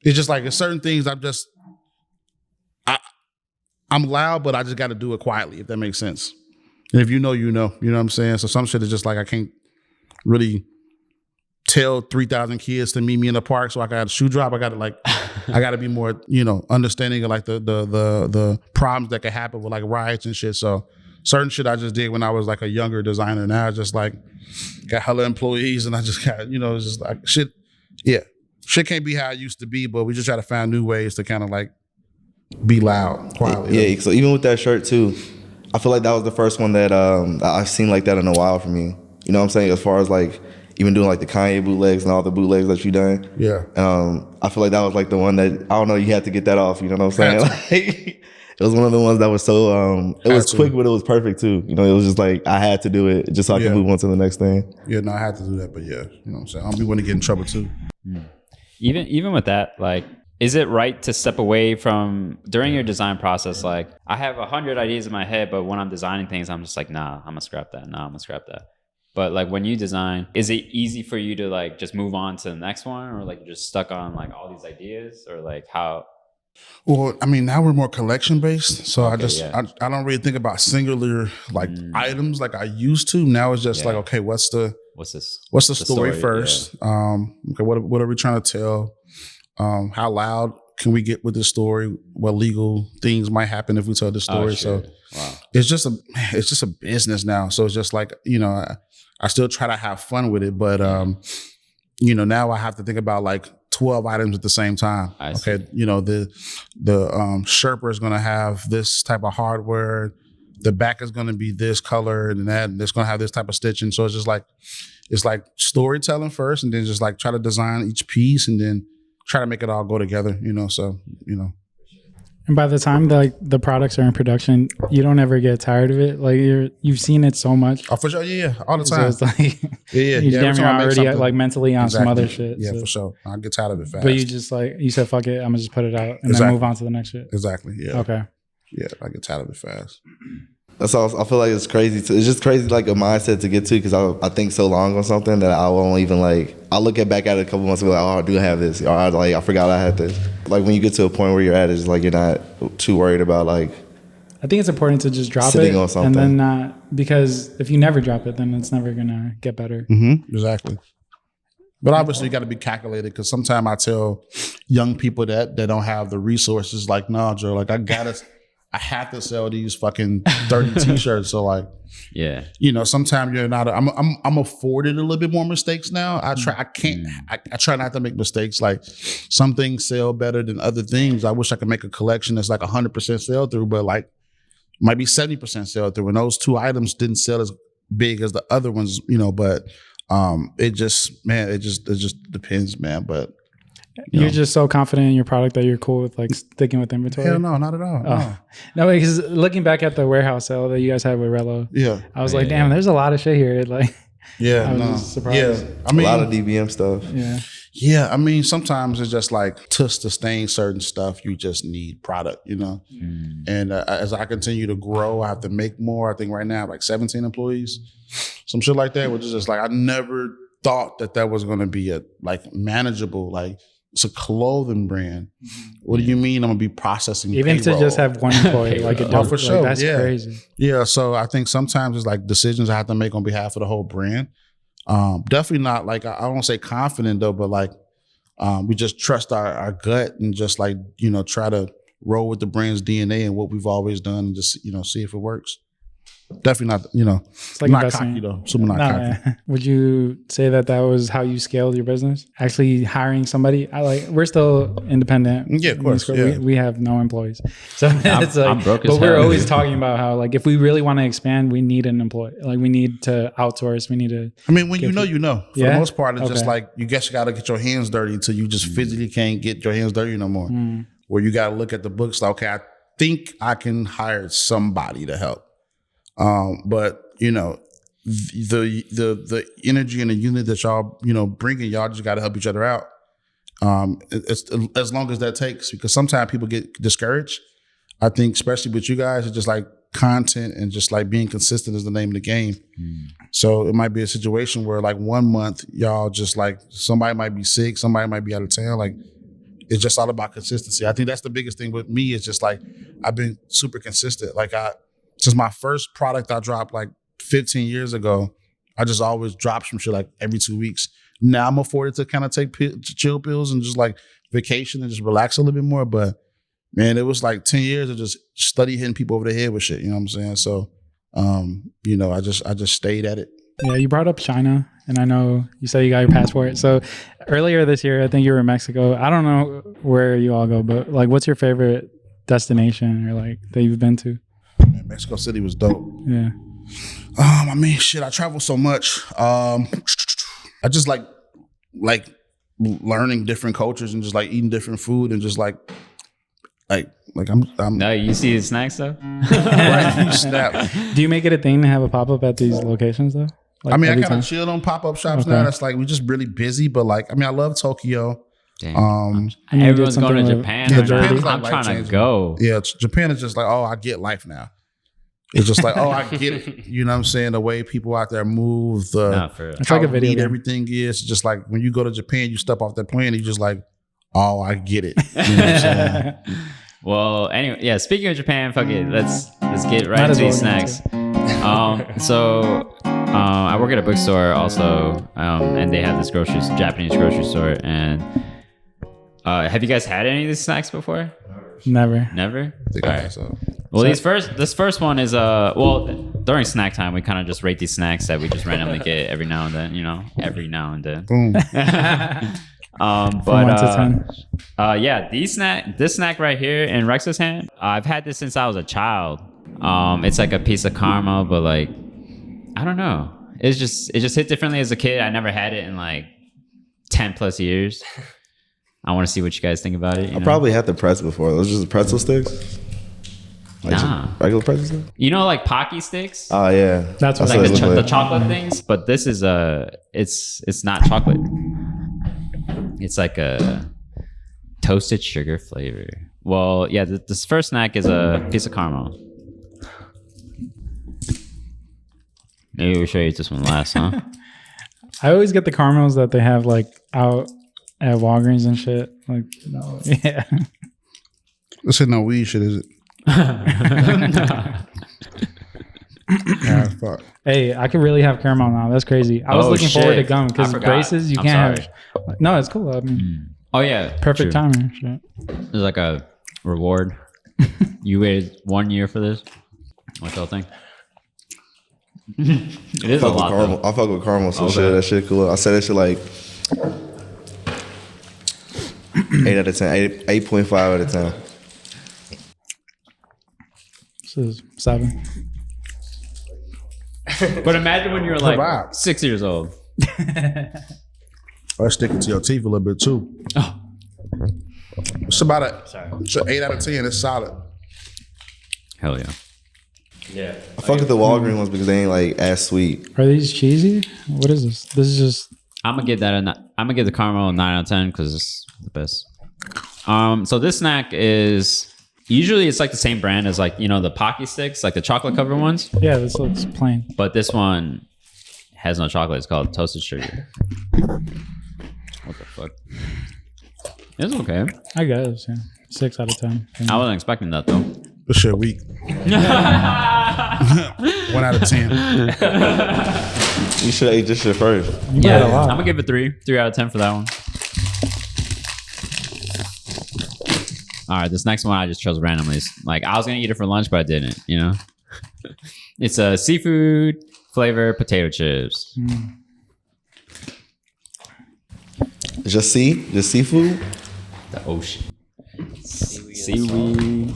[SPEAKER 5] It's just like, there's certain things I'm loud, but I just got to do it quietly, if that makes sense. And if you know, you know. You know what I'm saying? So some shit is just like, I can't really tell 3,000 kids to meet me in the park so I got a shoe drop. I got to like, I got to be more, understanding of like the problems that could happen with like riots and shit. So certain shit I just did when I was like a younger designer. Now I just like got hella employees and I just got, it's just like shit. Yeah. Shit can't be how it used to be, but we just try to find new ways to kind of like be loud, quietly.
[SPEAKER 2] Yeah. So even with that shirt too, I feel like that was the first one that I've seen like that in a while from you. You know what I'm saying? As far as like even doing like the Kanye bootlegs and all the bootlegs that you done.
[SPEAKER 5] Yeah.
[SPEAKER 2] I feel like that was like the one that, I don't know, you had to get that off. You know what I'm saying? Like, it was one of the ones that was so, it was quick, but it was perfect too. It was just like, I had to do it just so I could move on to the next thing.
[SPEAKER 5] Yeah, no, I had to do that, but yeah, you know what I'm saying? I don't be wanting to get in trouble too.
[SPEAKER 3] Even with that, like, is it right to step away from during your design process? Like, I have 100 ideas in my head, but when I'm designing things, I'm just like, nah, I'm gonna scrap that. Nah, I'm gonna scrap that. But like when you design, is it easy for you to like just move on to the next one, or like you're just stuck on like all these ideas, or like how?
[SPEAKER 5] Well, I mean, now we're more collection based, so I don't really think about singular like items like I used to. Now it's just like, okay, what's the story first? Yeah. Okay, what are we trying to tell? How loud can we get with the story? What legal things might happen if we tell the story? So it's just a business now. So it's just like, I still try to have fun with it, but now I have to think about like 12 items at the same time. Okay, the Sherpa is going to have this type of hardware. The back is going to be this color and that, and it's going to have this type of stitching. So it's just like, it's like storytelling first, and then just like try to design each piece, and then try to make it all go together.
[SPEAKER 1] And by the time the products are in production, you don't ever get tired of it. Like you've seen it so much.
[SPEAKER 5] Oh, for sure, yeah, all the time.
[SPEAKER 1] So it's like you're damn near already like mentally on some other shit.
[SPEAKER 5] Yeah, for sure. I get tired of it fast.
[SPEAKER 1] But you just like you said, fuck it, I'm gonna just put it out and then move on to the next shit.
[SPEAKER 5] Exactly. Yeah.
[SPEAKER 1] Okay.
[SPEAKER 5] Yeah, I get tired of it fast.
[SPEAKER 2] That's all. I feel like it's crazy. It's just crazy, like a mindset to get to, because I think so long on something that I won't even like. I'll look back at it a couple months and be like, oh, I do have this. Or I forgot I had this. Like when you get to a point where you're at, it's like you're not too worried about like.
[SPEAKER 1] I think it's important to just drop it on and then not, because if you never drop it, then it's never gonna get better.
[SPEAKER 5] Mm-hmm. Exactly. But obviously you got to be calculated, because sometimes I tell young people that they don't have the resources, like, no, Joe, like I have to sell these fucking 30 t-shirts. So like,
[SPEAKER 3] yeah,
[SPEAKER 5] sometimes you're not, I'm afforded a little bit more mistakes now. I try not to make mistakes. Like some things sell better than other things. I wish I could make a collection that's like 100% sell through, but like might be 70% sell through. And those two items didn't sell as big as the other ones, but it just depends, man. But
[SPEAKER 1] you're just so confident in your product that you're cool with like sticking with inventory?
[SPEAKER 5] Hell no, not at all.
[SPEAKER 1] No, because looking back at the warehouse sale that you guys had with Rello, I was like, damn, there's a lot of shit here. Like, I was surprised.
[SPEAKER 2] Yeah, I mean, a lot of DBM stuff.
[SPEAKER 5] Yeah. I mean, sometimes it's just like to sustain certain stuff, you just need product, And as I continue to grow, I have to make more. I think right now I have like 17 employees, some shit like that, which is just like I never thought that was going to be a like manageable like. It's a clothing brand. What do you mean I'm gonna be processing
[SPEAKER 1] even payroll? To just have one employee like it does,
[SPEAKER 5] for sure.
[SPEAKER 1] Like, that's crazy.
[SPEAKER 5] Yeah, so I think sometimes it's like decisions I have to make on behalf of the whole brand. Definitely not like I don't say confident though, but like we just trust our gut and just like try to roll with the brand's DNA and what we've always done, and just see if it works. Definitely not, it's like not cocky though. Super not cocky.
[SPEAKER 1] Would you say that was how you scaled your business? Actually hiring somebody? We're still independent.
[SPEAKER 5] Yeah, of course. Yeah.
[SPEAKER 1] We have no employees. So it's like, I'm broke as hell. But we're always talking about how like if we really want to expand, we need an employee. Like we need to outsource. We need to.
[SPEAKER 5] I mean, when For the most part, it's just like you got to get your hands dirty until you just physically can't get your hands dirty no more. Where you got to look at the books like, okay, I think I can hire somebody to help. But the energy and the unit that y'all bringing, y'all just got to help each other out. It's as long as that takes, because sometimes people get discouraged. I think especially with you guys, it's just like content and just like being consistent is the name of the game. So it might be a situation where like 1 month y'all just like somebody might be sick, somebody might be out of town. Like it's just all about consistency. I think that's the biggest thing with me is just like I've been super consistent. Like since my first product I dropped like 15 years ago, I just always drop some shit like every 2 weeks. Now I'm afforded to kind of take chill pills and just like vacation and just relax a little bit more. But man, it was like 10 years of just study hitting people over the head with shit. You know what I'm saying? So, I just stayed at it.
[SPEAKER 1] Yeah, you brought up China, and I know you said you got your passport. So earlier this year, I think you were in Mexico. I don't know where you all go, but like, what's your favorite destination or like that you've been to?
[SPEAKER 5] Man, Mexico City was dope.
[SPEAKER 1] Yeah.
[SPEAKER 5] I mean, shit, I travel so much. I just like learning different cultures and just like eating different food and just like I'm
[SPEAKER 3] No, you see the snacks though?
[SPEAKER 5] right, you snap.
[SPEAKER 1] Do you make it a thing to have a pop-up at these locations though? Like
[SPEAKER 5] I mean, I
[SPEAKER 1] every
[SPEAKER 5] kind
[SPEAKER 1] time?
[SPEAKER 5] of chilled on pop-up shops
[SPEAKER 1] Okay.
[SPEAKER 5] now. That's like we're just really busy, but like I mean, I love Tokyo.
[SPEAKER 3] Damn.
[SPEAKER 1] And you did
[SPEAKER 3] Everyone's going to
[SPEAKER 1] something with-
[SPEAKER 3] Japan
[SPEAKER 5] Yeah,
[SPEAKER 3] right now.
[SPEAKER 5] Japan's like
[SPEAKER 3] I'm trying to
[SPEAKER 5] life-changing.
[SPEAKER 3] go.
[SPEAKER 5] Yeah, Japan is just like, oh, I get life now. It's just like, oh, I get it. You know what I'm saying? The way people out there move,
[SPEAKER 3] Nah, for real.
[SPEAKER 1] It's like a video
[SPEAKER 5] neat
[SPEAKER 1] game.
[SPEAKER 5] everything is. It's just like when you go to Japan, you step off that plane, and you just like, oh, I get it. You know what I'm saying?
[SPEAKER 3] Well, anyway, yeah. Speaking of Japan, fuck it. Let's get right
[SPEAKER 1] Might as
[SPEAKER 3] into these
[SPEAKER 1] well get
[SPEAKER 3] snacks. I work at a bookstore also, and they have this Japanese grocery store. And have you guys had any of these snacks before?
[SPEAKER 1] Never.
[SPEAKER 3] Never.
[SPEAKER 5] I think
[SPEAKER 3] All right.
[SPEAKER 5] so.
[SPEAKER 3] Well, this first one is during snack time we kind of just rate these snacks that we just randomly get every now and then. Every now and then.
[SPEAKER 5] Boom.
[SPEAKER 1] From 1 to 10.
[SPEAKER 3] Yeah, this snack right here in Rex's hand, I've had this since I was a child. It's like a piece of caramel, but like, I don't know. It just hit differently as a kid. I never had it in like 10 plus years. I want to see what you guys think about it.
[SPEAKER 2] I probably had the pretzel before. Those are just pretzel sticks? Like
[SPEAKER 3] Nah.
[SPEAKER 2] just regular pretzel sticks?
[SPEAKER 3] Like Pocky sticks?
[SPEAKER 2] Oh, yeah.
[SPEAKER 1] That's what
[SPEAKER 3] Like
[SPEAKER 2] what
[SPEAKER 3] the,
[SPEAKER 2] it look
[SPEAKER 3] the
[SPEAKER 2] like.
[SPEAKER 3] chocolate things, but this is it's not chocolate. It's like a toasted sugar flavor. Well, yeah, this first snack is a piece of caramel. Maybe we'll show you this one last, huh?
[SPEAKER 1] I always get the caramels that they have like out at Walgreens and shit. Like, no, yeah.
[SPEAKER 5] This ain't no weed shit, is it? Yeah, fuck.
[SPEAKER 1] Hey, I could really have caramel now. That's crazy. I was
[SPEAKER 3] Oh,
[SPEAKER 1] looking forward to
[SPEAKER 3] shit.
[SPEAKER 1] gum
[SPEAKER 3] I
[SPEAKER 1] because
[SPEAKER 3] forgot.
[SPEAKER 1] braces you
[SPEAKER 3] I'm
[SPEAKER 1] can't
[SPEAKER 3] sorry.
[SPEAKER 1] have. No, it's cool. I mean,
[SPEAKER 3] Oh yeah,
[SPEAKER 1] perfect
[SPEAKER 3] true.
[SPEAKER 1] timing. Shit.
[SPEAKER 3] There's like a reward. You waited 1 year for this. What y'all think? It is a
[SPEAKER 2] Fuck with
[SPEAKER 3] lot.
[SPEAKER 2] caramel.
[SPEAKER 3] Though.
[SPEAKER 2] I fuck with caramel, so
[SPEAKER 3] Okay.
[SPEAKER 2] shit, that shit cool. I said that shit like 8 out of 10, 8.5 out of 10.
[SPEAKER 1] This is 7.
[SPEAKER 3] But imagine when you were like
[SPEAKER 5] Provide.
[SPEAKER 3] 6 years old.
[SPEAKER 5] Or stick it to your teeth a little bit too.
[SPEAKER 3] Oh.
[SPEAKER 5] It's about it's an 8 out of 10. It's solid.
[SPEAKER 3] Hell yeah.
[SPEAKER 4] Yeah.
[SPEAKER 2] I fuck with the Walgreens ones because they ain't like as sweet.
[SPEAKER 1] Are these cheesy? What is this? This is just
[SPEAKER 3] I'm gonna give the caramel a 9 out of 10 because it's the best. So this snack is usually it's like the same brand as like the Pocky sticks, like the chocolate covered ones,
[SPEAKER 1] yeah. This looks plain.
[SPEAKER 3] but this one has no chocolate. It's called toasted sugar. What the fuck? It's okay.
[SPEAKER 1] I guess. Yeah. 6 out of 10.
[SPEAKER 3] I wasn't expecting that though.
[SPEAKER 5] This shit weak. 1 out of 10.
[SPEAKER 2] You should have ate this shit first.
[SPEAKER 1] You
[SPEAKER 3] Yeah,
[SPEAKER 1] got a lot.
[SPEAKER 3] I'm gonna give it 3 out of 10 for that one. All right, this next one I just chose randomly. It's like I was gonna eat it for lunch, but I didn't. It's a seafood flavor potato chips.
[SPEAKER 2] Just seafood?
[SPEAKER 3] The ocean. Seaweed.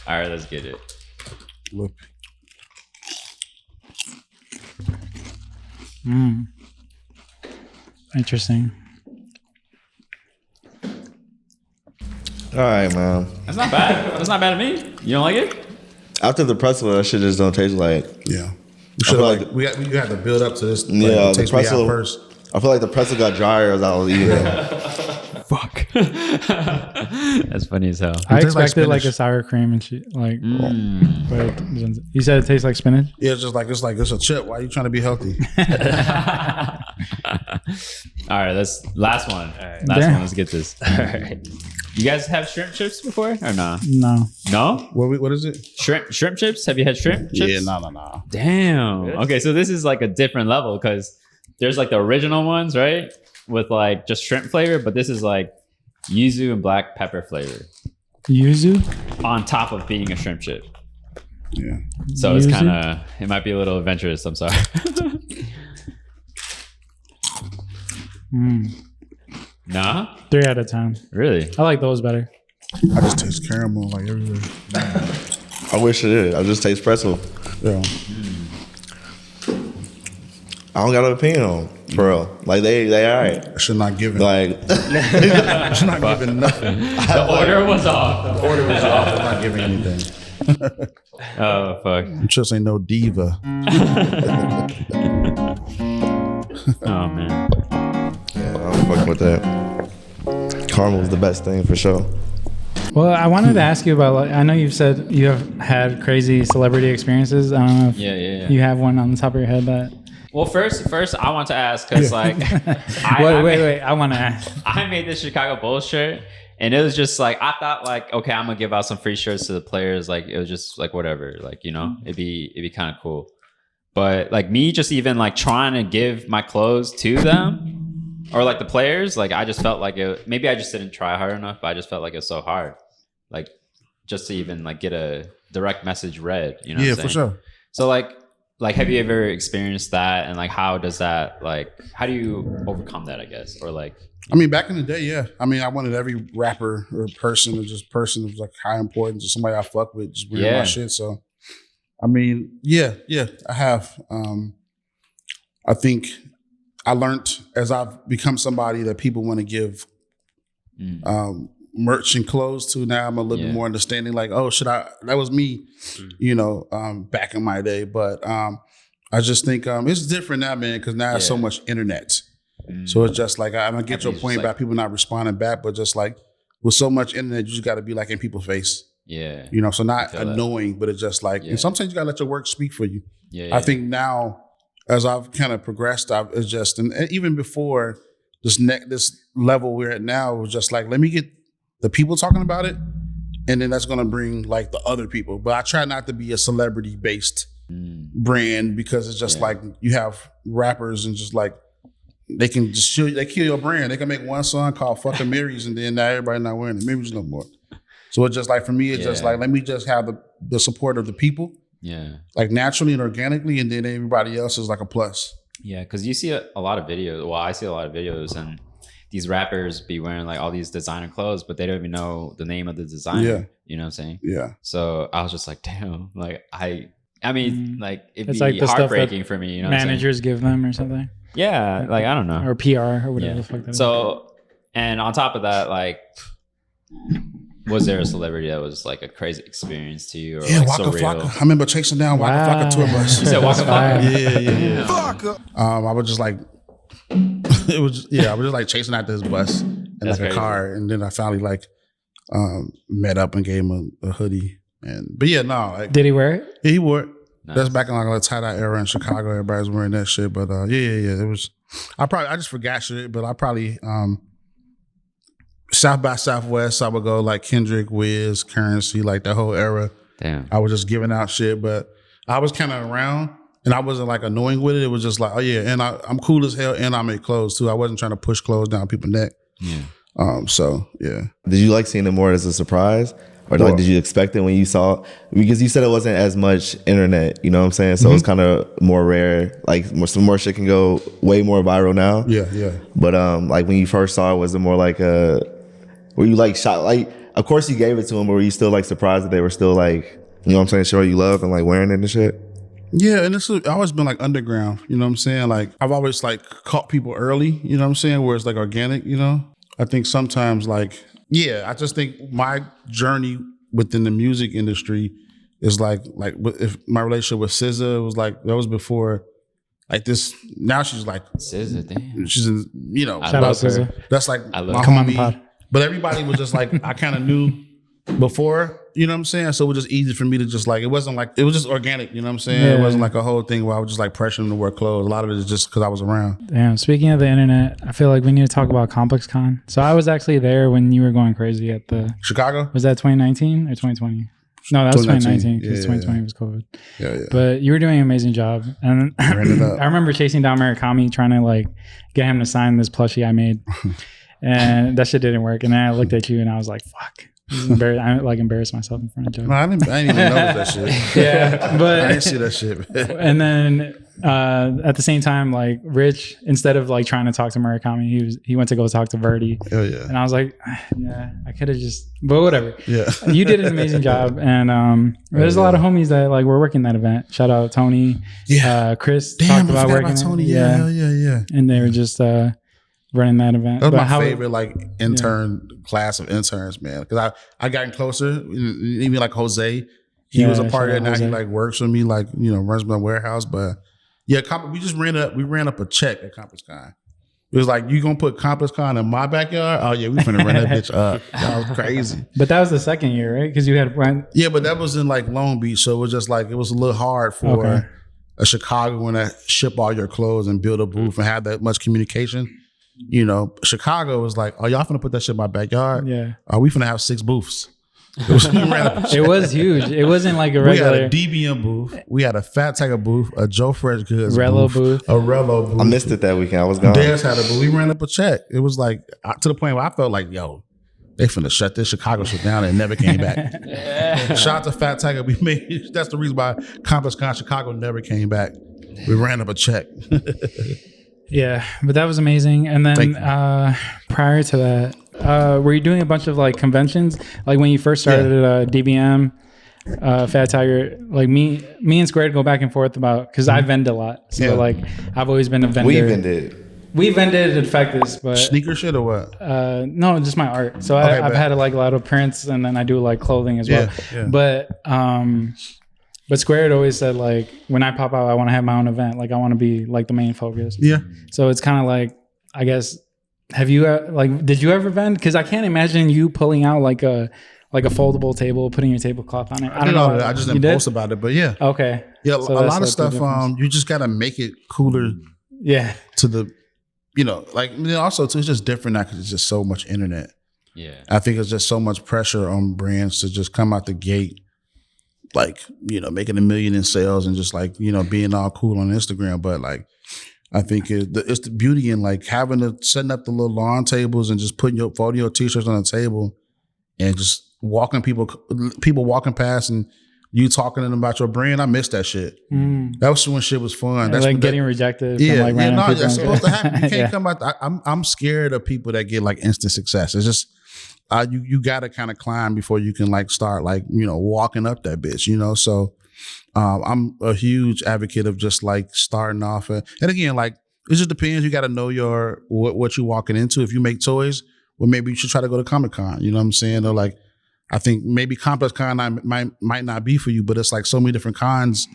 [SPEAKER 3] All right, let's get it.
[SPEAKER 5] Look.
[SPEAKER 1] Interesting.
[SPEAKER 2] All right, man.
[SPEAKER 3] That's not bad. That's not bad to me. You don't like it?
[SPEAKER 2] After the pretzel, that shit just don't taste like.
[SPEAKER 5] Yeah. You should
[SPEAKER 2] like
[SPEAKER 5] we had to build up to this.
[SPEAKER 2] Yeah, the
[SPEAKER 5] taste we had
[SPEAKER 2] pretzel.
[SPEAKER 5] first.
[SPEAKER 2] I feel like the pretzel got drier as I was eating it.
[SPEAKER 3] Fuck. That's funny as hell.
[SPEAKER 1] I
[SPEAKER 5] tastes like
[SPEAKER 1] expected like
[SPEAKER 5] spinach.
[SPEAKER 1] a sour cream and shit. Like, but you said it tastes like spinach.
[SPEAKER 5] Yeah, it's just like it's a chip. Why are you trying to be healthy?
[SPEAKER 3] All right, that's last one. Last
[SPEAKER 1] Damn.
[SPEAKER 3] one. Let's get this. All right. You guys have shrimp chips before or no?
[SPEAKER 1] No.
[SPEAKER 3] No?
[SPEAKER 5] What is it?
[SPEAKER 3] Shrimp chips? Have you had shrimp chips?
[SPEAKER 5] Yeah, no.
[SPEAKER 3] Damn.
[SPEAKER 4] Really?
[SPEAKER 3] Okay, so this is like a different level because there's like the original ones, right? With like just shrimp flavor, but this is like yuzu and black pepper flavor
[SPEAKER 1] Yuzu?
[SPEAKER 3] on top of being a shrimp chip.
[SPEAKER 5] Yeah.
[SPEAKER 3] So it's
[SPEAKER 1] Yuzu?
[SPEAKER 3] kind of, it might be a little adventurous. I'm sorry. Nah?
[SPEAKER 1] 3 out of 10.
[SPEAKER 3] Really?
[SPEAKER 1] I like those better.
[SPEAKER 5] I just taste caramel like everywhere.
[SPEAKER 2] I wish it did. I just taste pretzel.
[SPEAKER 5] Yeah.
[SPEAKER 2] I don't got an opinion on them, for real. Like they all right.
[SPEAKER 5] I should not give it.
[SPEAKER 2] Like
[SPEAKER 5] I should not giving nothing.
[SPEAKER 3] The order was off.
[SPEAKER 5] The order was off. I'm not giving anything.
[SPEAKER 3] Oh, fuck.
[SPEAKER 5] Just ain't no diva.
[SPEAKER 3] Oh, man.
[SPEAKER 2] yeah, I'm fucking with that. Caramel is the best thing for sure.
[SPEAKER 1] Well, I wanted to ask you about, like, I know you've said you have had crazy celebrity experiences. I don't know if
[SPEAKER 3] Yeah.
[SPEAKER 1] you have one on the top of your head that...
[SPEAKER 3] Well, first, I want to ask because, like,
[SPEAKER 1] Wait. I want to ask.
[SPEAKER 3] I made this Chicago Bulls shirt, and it was just like I thought, like, okay, I'm gonna give out some free shirts to the players. Like, it was just like whatever, like, you know, it'd be kind of cool. But like me, just even like trying to give my clothes to them or like the players, like I just felt like it. Maybe I just didn't try hard enough, but I just felt like it was so hard, like just to even like get a direct message read. You know?
[SPEAKER 5] Yeah,
[SPEAKER 3] what I'm
[SPEAKER 5] for
[SPEAKER 3] saying?
[SPEAKER 5] sure.
[SPEAKER 3] So like, have you ever experienced that? And like, how does that, like, how do you overcome that, I guess? Or like,
[SPEAKER 5] I mean, back in the day, yeah. I mean, I wanted every rapper or person of like high importance or somebody I fuck with just wearing my shit. So, I mean, yeah, I have. I think I learned as I've become somebody that people want to give merch and clothes to. Now I'm a little bit more understanding. Like, oh, that was me, you know, back in my day. But I just think it's different now, man, because now it's so much internet. So it's just like I'm gonna get your point about people not responding back, but just like with so much internet, you just got to be like in people's face.
[SPEAKER 3] yeah,
[SPEAKER 5] You know, so not annoying, but it's just like and sometimes you gotta let your work speak for you. I think now, as I've kind of progressed, it's just and even before this level we're at now, it was just like let me get the people talking about it, and then that's gonna bring like the other people. But I try not to be a celebrity based brand because it's just like you have rappers and just like they can just they kill your brand. They can make one song called "Fucking Marys" and then now everybody not wearing the Marys no more. So it's just like for me, it's just like let me just have the support of the people, like naturally and organically, and then everybody else is like a plus.
[SPEAKER 3] Yeah, because you see a lot of videos. Well, I see a lot of videos, and these rappers be wearing like all these designer clothes, but they don't even know the name of the designer.
[SPEAKER 5] Yeah.
[SPEAKER 3] You know what I'm saying?
[SPEAKER 5] Yeah.
[SPEAKER 3] So I was just like, damn, like I mean, like it'd
[SPEAKER 1] It's
[SPEAKER 3] be
[SPEAKER 1] like the stuff
[SPEAKER 3] heartbreaking
[SPEAKER 1] that
[SPEAKER 3] for me. You know, what I'm saying?
[SPEAKER 1] managers give them or something,
[SPEAKER 3] Yeah, like I don't know.
[SPEAKER 1] or PR or whatever the fuck that is.
[SPEAKER 3] So, and on top of that, like, was there a celebrity that was like a crazy experience to you? Or
[SPEAKER 5] Yeah,
[SPEAKER 3] like
[SPEAKER 5] Waka
[SPEAKER 3] surreal?
[SPEAKER 5] Flocka. I remember chasing down Waka Flocka tour bus.
[SPEAKER 3] You said Waka Flocka?
[SPEAKER 5] Yeah. I was just like, I was just like chasing after his bus in
[SPEAKER 3] That's
[SPEAKER 5] like a
[SPEAKER 3] crazy.
[SPEAKER 5] car, and then I finally like met up and gave him a hoodie. But yeah, no, like
[SPEAKER 1] Did he wear it?
[SPEAKER 5] yeah, he wore it.
[SPEAKER 3] Nice.
[SPEAKER 5] That's back in like a tie-dye era in Chicago. Everybody's wearing that shit. But yeah. It was. I just forgot shit, but I probably South by Southwest. I would go like Kendrick, Wiz, Currency, like that whole era.
[SPEAKER 3] Damn.
[SPEAKER 5] I was just giving out shit, but I was kind of around, and I wasn't like annoying with it. It was just like, oh yeah, and I'm cool as hell, and I make clothes too. I wasn't trying to push clothes down people's neck.
[SPEAKER 3] Yeah.
[SPEAKER 5] So yeah.
[SPEAKER 2] Did you like seeing it more as a surprise? Or like, did you expect it when you saw, because you said it wasn't as much internet, you know what I'm saying? So it's kind of more rare, like some more shit can go way more viral now.
[SPEAKER 5] Yeah.
[SPEAKER 2] But like when you first saw it, was it more like were you like shocked? Like, of course you gave it to them, but were you still like surprised that they were still like, you know what I'm saying, showing you love and like wearing it and shit?
[SPEAKER 5] Yeah, and it's always been like underground, you know what I'm saying? Like I've always like caught people early, you know what I'm saying, where it's like organic, you know? I think sometimes like Yeah, I just think my journey within the music industry is like if my relationship with SZA was like, that was before like this. Now she's like
[SPEAKER 3] SZA, damn.
[SPEAKER 5] she's in,
[SPEAKER 3] I
[SPEAKER 1] Shout out
[SPEAKER 3] love her.
[SPEAKER 1] SZA.
[SPEAKER 5] that's like
[SPEAKER 3] I love
[SPEAKER 5] my
[SPEAKER 3] her.
[SPEAKER 1] Come on the
[SPEAKER 5] homie.
[SPEAKER 1] pod.
[SPEAKER 5] But everybody was just like, I kind of knew before, you know what I'm saying? So it was just easy for me to just like, it was just organic, you know what I'm saying? It
[SPEAKER 1] Yeah.
[SPEAKER 5] wasn't like a whole thing where I was just like pressuring them to wear clothes. A lot of it is just because I was around.
[SPEAKER 1] Damn. Speaking of the internet, I feel like we need to talk about Complex Con. So I was actually there when you were going crazy at the.
[SPEAKER 5] Chicago?
[SPEAKER 1] Was that 2019 or 2020? No, that was 2019 because
[SPEAKER 5] Yeah,
[SPEAKER 1] 2020 was COVID.
[SPEAKER 5] Yeah.
[SPEAKER 1] But you were doing an amazing job, and
[SPEAKER 5] Ran it up.
[SPEAKER 1] I remember chasing down Murakami trying to like get him to sign this plushie I made, and that shit didn't work. And then I looked at you and I was like, "Fuck." I like embarrassed myself in front of Joe.
[SPEAKER 5] No, I didn't even notice that shit.
[SPEAKER 1] Yeah,
[SPEAKER 5] I
[SPEAKER 1] but
[SPEAKER 5] didn't see that shit.
[SPEAKER 1] and then at the same time, like Rich, instead of like trying to talk to Murakami, he went to go talk to Verdi,
[SPEAKER 5] Oh yeah.
[SPEAKER 1] and I was like, yeah, I could have just, but whatever.
[SPEAKER 5] Yeah.
[SPEAKER 1] You did an amazing job, and there's a lot of homies that like were working that event. Shout out Tony, Chris.
[SPEAKER 5] Damn,
[SPEAKER 1] talked
[SPEAKER 5] I
[SPEAKER 1] about
[SPEAKER 5] forgot
[SPEAKER 1] working
[SPEAKER 5] about Tony.
[SPEAKER 1] it.
[SPEAKER 5] Yeah.
[SPEAKER 1] And they were just running that event.
[SPEAKER 5] That was
[SPEAKER 1] But
[SPEAKER 5] my favorite like intern class of interns, man. Because I gotten closer. Even like Jose, he was a part of it.
[SPEAKER 1] shout out
[SPEAKER 5] Now he
[SPEAKER 1] Jose.
[SPEAKER 5] like works with me, like runs my warehouse. But yeah, we just ran up a check at ComplexCon. It was like, you gonna put ComplexCon in my backyard? Oh yeah, we finna run that bitch up. That was crazy.
[SPEAKER 1] But that was the second year, right? Because you had went.
[SPEAKER 5] Yeah, but that was in like Long Beach, so it was just like it was a little hard for a Chicagoan to ship all your clothes and build a booth and have that much communication. Chicago was like, "Oh, y'all finna put that shit in my backyard?
[SPEAKER 1] Yeah.
[SPEAKER 5] We finna have 6 booths."
[SPEAKER 1] It was huge. It wasn't like a
[SPEAKER 5] We had
[SPEAKER 1] regular
[SPEAKER 5] a DBM booth. We had a Fat Tiger booth, a Joe Freshgoods
[SPEAKER 1] Rello booth.
[SPEAKER 5] a Rello booth.
[SPEAKER 2] I missed it that weekend. I was gone.
[SPEAKER 5] Dez had a booth. We ran up a check. It was like to the point where I felt like, yo, they finna shut this Chicago shit down and it never came back. Shout out to Fat Tiger. We made that's the reason why ComplexCon Chicago never came back. We ran up a check.
[SPEAKER 1] Yeah, but that was amazing. And then prior to that, were you doing a bunch of like conventions? Like when you first started at DBM, Fat Tiger, like me and Squared go back and forth about, because I vend a lot. So like I've always been a vendor.
[SPEAKER 2] We even did.
[SPEAKER 1] We vended at Effectus, but
[SPEAKER 5] Sneaker shit or what?
[SPEAKER 1] no, just my art. So
[SPEAKER 5] Okay,
[SPEAKER 1] I've had like a lot of prints, and then I do like clothing as well.
[SPEAKER 5] Yeah.
[SPEAKER 1] But Squared always said like, when I pop out, I want to have my own event. Like I want to be like the main focus.
[SPEAKER 5] Yeah.
[SPEAKER 1] So it's kind of like, I guess, have you did you ever vend? Because I can't imagine you pulling out like a foldable table, putting your tablecloth on it. I don't know.
[SPEAKER 5] I just didn't post about it, but yeah.
[SPEAKER 1] Okay.
[SPEAKER 5] Yeah,
[SPEAKER 1] So
[SPEAKER 5] a
[SPEAKER 1] that's
[SPEAKER 5] lot of
[SPEAKER 1] like the
[SPEAKER 5] stuff.
[SPEAKER 1] difference.
[SPEAKER 5] You just gotta make it cooler
[SPEAKER 1] Yeah.
[SPEAKER 5] to the, also too. It's just different now because it's just so much internet.
[SPEAKER 3] Yeah.
[SPEAKER 5] I think it's just so much pressure on brands to just come out the gate, like making $1 million in sales and just like being all cool on Instagram. But like, I think it's the beauty in like setting up the little lawn tables and just putting your photo t-shirts on the table and just walking people walking past and you talking to them about your brand. I miss that shit. That was when shit was fun. That's
[SPEAKER 1] like getting rejected.
[SPEAKER 5] Yeah,
[SPEAKER 1] from like random people.
[SPEAKER 5] that's supposed to happen. You can't
[SPEAKER 1] Yeah.
[SPEAKER 5] come out. I'm scared of people that get like instant success. It's just you got to kind of climb before you can like start like walking up that bitch. So I'm a huge advocate of just like starting off, and again, like it just depends. You got to know what you're walking into. If you make toys, well, maybe you should try to go to Comic-Con. You know what I'm saying? Or like, I think maybe ComplexCon might not be for you, but it's like so many different cons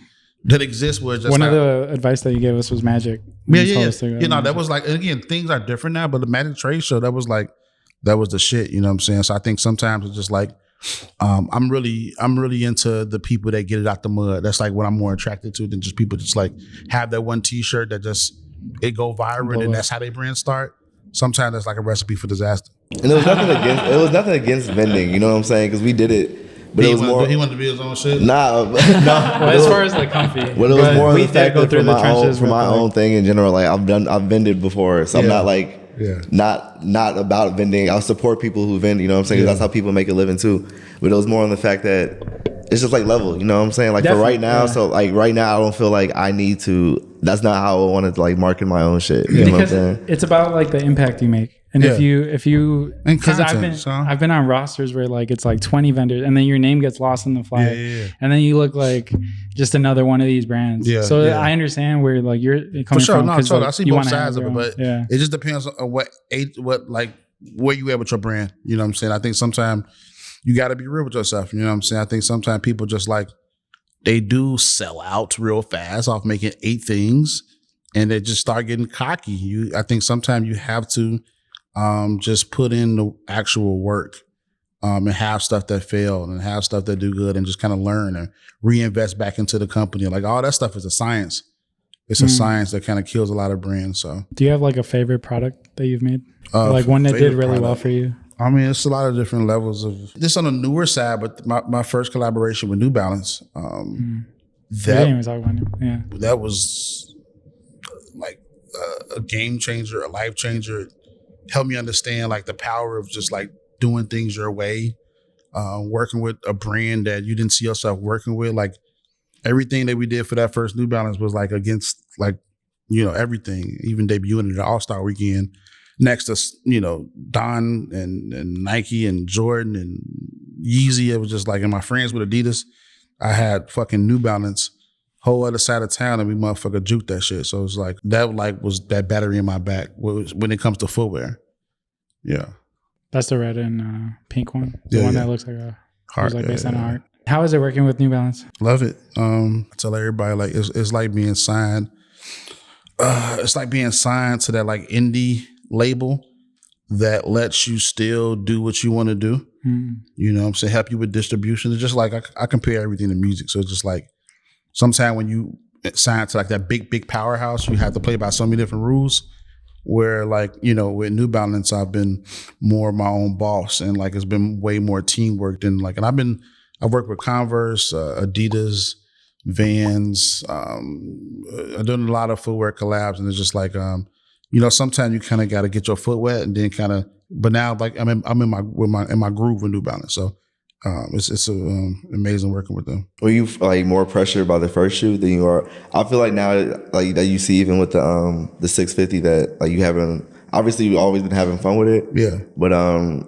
[SPEAKER 5] that exist where it's just
[SPEAKER 1] One of the advice that you gave us was magic.
[SPEAKER 5] Yeah. That was like, and again, things are different now, but the Magic Trade Show, that was the shit. You know what I'm saying? So I think sometimes it's just like, I'm really into the people that get it out the mud. That's like what I'm more attracted to than just people just like have that one T-shirt that just it go viral and that's how they brand start. Sometimes that's like a recipe for disaster.
[SPEAKER 2] And it was nothing against vending. You know what I'm saying? Because we did it, but it was more.
[SPEAKER 5] He wanted to be his own shit.
[SPEAKER 2] Nah, no.
[SPEAKER 1] Well, as far as like comfy,
[SPEAKER 2] Well, it was more of the fact that for my
[SPEAKER 1] with,
[SPEAKER 2] own thing in general. Like I've vended before, so I'm not like not about vending. I'll support people who vend. You know what I'm saying? 'Cause that's how people make a living too. But it was more on the fact that it's just like level. You know what I'm saying? Like
[SPEAKER 1] Definitely,
[SPEAKER 2] for right now, so like right now, I don't feel like I need to. That's not how I wanted to like market my own shit. You know what I'm saying?
[SPEAKER 1] Because it's about like the impact you make. And if you,
[SPEAKER 5] And
[SPEAKER 1] because
[SPEAKER 5] content,
[SPEAKER 1] I've been on rosters where like it's like 20 vendors, and then your name gets lost in the flag, and then you look like just another one of these brands.
[SPEAKER 5] Yeah,
[SPEAKER 1] so
[SPEAKER 5] yeah.
[SPEAKER 1] I understand where like you're coming
[SPEAKER 5] For sure,
[SPEAKER 1] from.
[SPEAKER 5] no,
[SPEAKER 1] 'cause,
[SPEAKER 5] totally.
[SPEAKER 1] like,
[SPEAKER 5] I see
[SPEAKER 1] you
[SPEAKER 5] both
[SPEAKER 1] wanna have
[SPEAKER 5] sides of
[SPEAKER 1] your
[SPEAKER 5] it,
[SPEAKER 1] own-
[SPEAKER 5] but
[SPEAKER 1] yeah,
[SPEAKER 5] it just depends on what like where you at with your brand. You know what I'm saying? I think sometimes you got to be real with yourself. You know what I'm saying? I think sometimes people just like, they do sell out real fast off making 8 things and they just start getting cocky. I think sometimes you have to just put in the actual work and have stuff that failed and have stuff that do good and just kind of learn and reinvest back into the company. Like all that stuff is a science. It's a science that kind of kills a lot of brands. So,
[SPEAKER 1] do you have like a favorite product that you've made? Like one that did really well for you?
[SPEAKER 5] I mean, it's a lot of different levels of this on the newer side, but my first collaboration with New Balance, that was like a game changer, a life changer. It helped me understand like the power of just like doing things your way, working with a brand that you didn't see yourself working with. Like everything that we did for that first New Balance was like against like, you know, everything, even debuting at the All-Star Weekend. Next to, you know, Don and Nike and Jordan and Yeezy. It was just like, and my friends with Adidas, I had fucking New Balance, whole other side of town, and we motherfucker juked that shit. So it was like, that like was that battery in my back when it comes to footwear. Yeah.
[SPEAKER 1] That's the red and pink one. The one that looks like a
[SPEAKER 5] heart.
[SPEAKER 1] Like based on a heart. How is it working with New Balance?
[SPEAKER 5] Love it. I tell everybody like, it's like being signed. It's like being signed to that like indie label that lets you still do what you want to do. You know what I'm saying? Help you with distribution. It's just like I compare everything to music. So it's just like sometimes when you sign to like that big powerhouse, you have to play by so many different rules. Where like, you know, with New Balance, I've been more my own boss and like it's been way more teamwork than like, and I've worked with Converse, Adidas, Vans. I've done a lot of footwear collabs and it's just like, you know, sometimes you kind of got to get your foot wet and then kind of. But now, like I'm in my groove with New Balance, so it's amazing working with them.
[SPEAKER 2] Were you like more pressured by the first shoe than you are? I feel like now, like that you see even with the 650 that like you haven't. Obviously, you've always been having fun with it.
[SPEAKER 5] Yeah.
[SPEAKER 2] But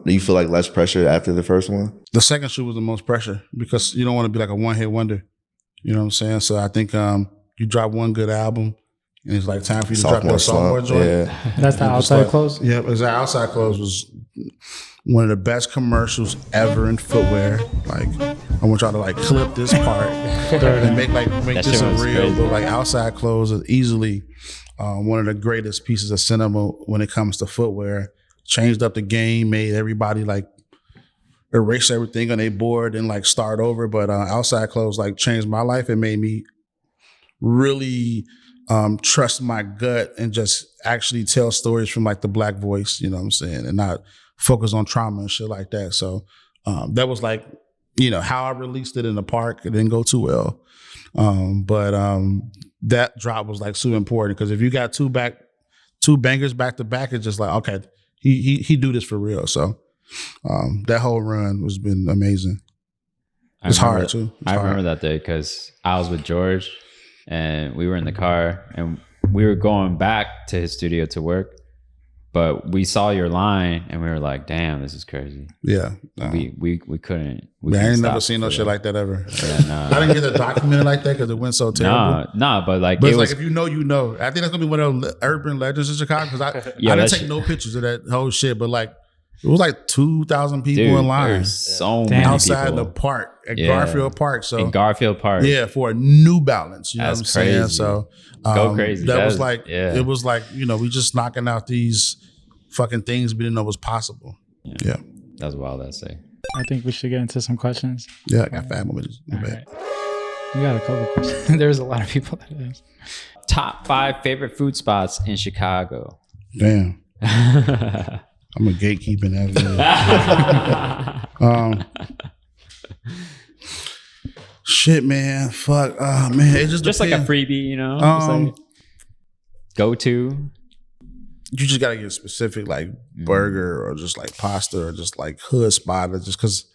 [SPEAKER 2] do you feel like less pressure after the first one?
[SPEAKER 5] The second shoe was the most pressure because you don't want to be like a one-hit wonder. You know what I'm saying? So I think you drop one good album. And it's like time for you to drop your sophomore joint.
[SPEAKER 2] Yeah.
[SPEAKER 1] That's the outside clothes?
[SPEAKER 5] Yeah, because the outside clothes was one of the best commercials ever in footwear. Like, I want y'all to like clip this part and make this a real. But like outside clothes is easily one of the greatest pieces of cinema when it comes to footwear. Changed up the game, made everybody like erase everything on their board and like start over. But outside clothes like changed my life. It made me really trust my gut and just actually tell stories from like the Black voice, you know what I'm saying, and not focus on trauma and shit like that. So that was like, you know, how I released it in the park. It didn't go too well, but that drop was like super important because if you got two bangers back to back, it's just like, okay, he do this for real. So that whole run has been amazing. It's hard too.
[SPEAKER 3] I remember that day because I was with George. And we were in the car and we were going back to his studio to work, but we saw your line and we were like, damn, this is crazy.
[SPEAKER 5] Yeah.
[SPEAKER 3] We couldn't.
[SPEAKER 5] I ain't never seen no shit like that ever. Yeah, I didn't get it documented like that because it went so terrible.
[SPEAKER 3] No, but like,
[SPEAKER 5] but it's like, if you know, you know. I think that's going to be one of those urban legends in Chicago because I didn't take no pictures of that whole shit, but like, it was like 2,000 people in line.
[SPEAKER 3] So many
[SPEAKER 5] outside
[SPEAKER 3] people.
[SPEAKER 5] the park at Garfield Park. So
[SPEAKER 3] in Garfield Park,
[SPEAKER 5] yeah, for a New Balance. You know
[SPEAKER 3] That's
[SPEAKER 5] what I'm saying?
[SPEAKER 3] crazy.
[SPEAKER 5] So
[SPEAKER 3] go crazy.
[SPEAKER 5] That was like it was like, you know, we just knocking out these fucking things we didn't know was possible. Yeah,
[SPEAKER 3] that's wild. That say.
[SPEAKER 1] I think we should get into some questions.
[SPEAKER 5] Yeah, I got 5 more minutes.
[SPEAKER 1] Right. We got a couple questions. There's a lot of people that asked.
[SPEAKER 3] Top 5 favorite food spots in Chicago.
[SPEAKER 5] Damn. I'm a gatekeeping avenue. Shit, man. Fuck. Man, it just
[SPEAKER 3] like a freebie, you know? Like go to.
[SPEAKER 5] You just gotta get specific, like burger or just like pasta or just like hood spot or just because.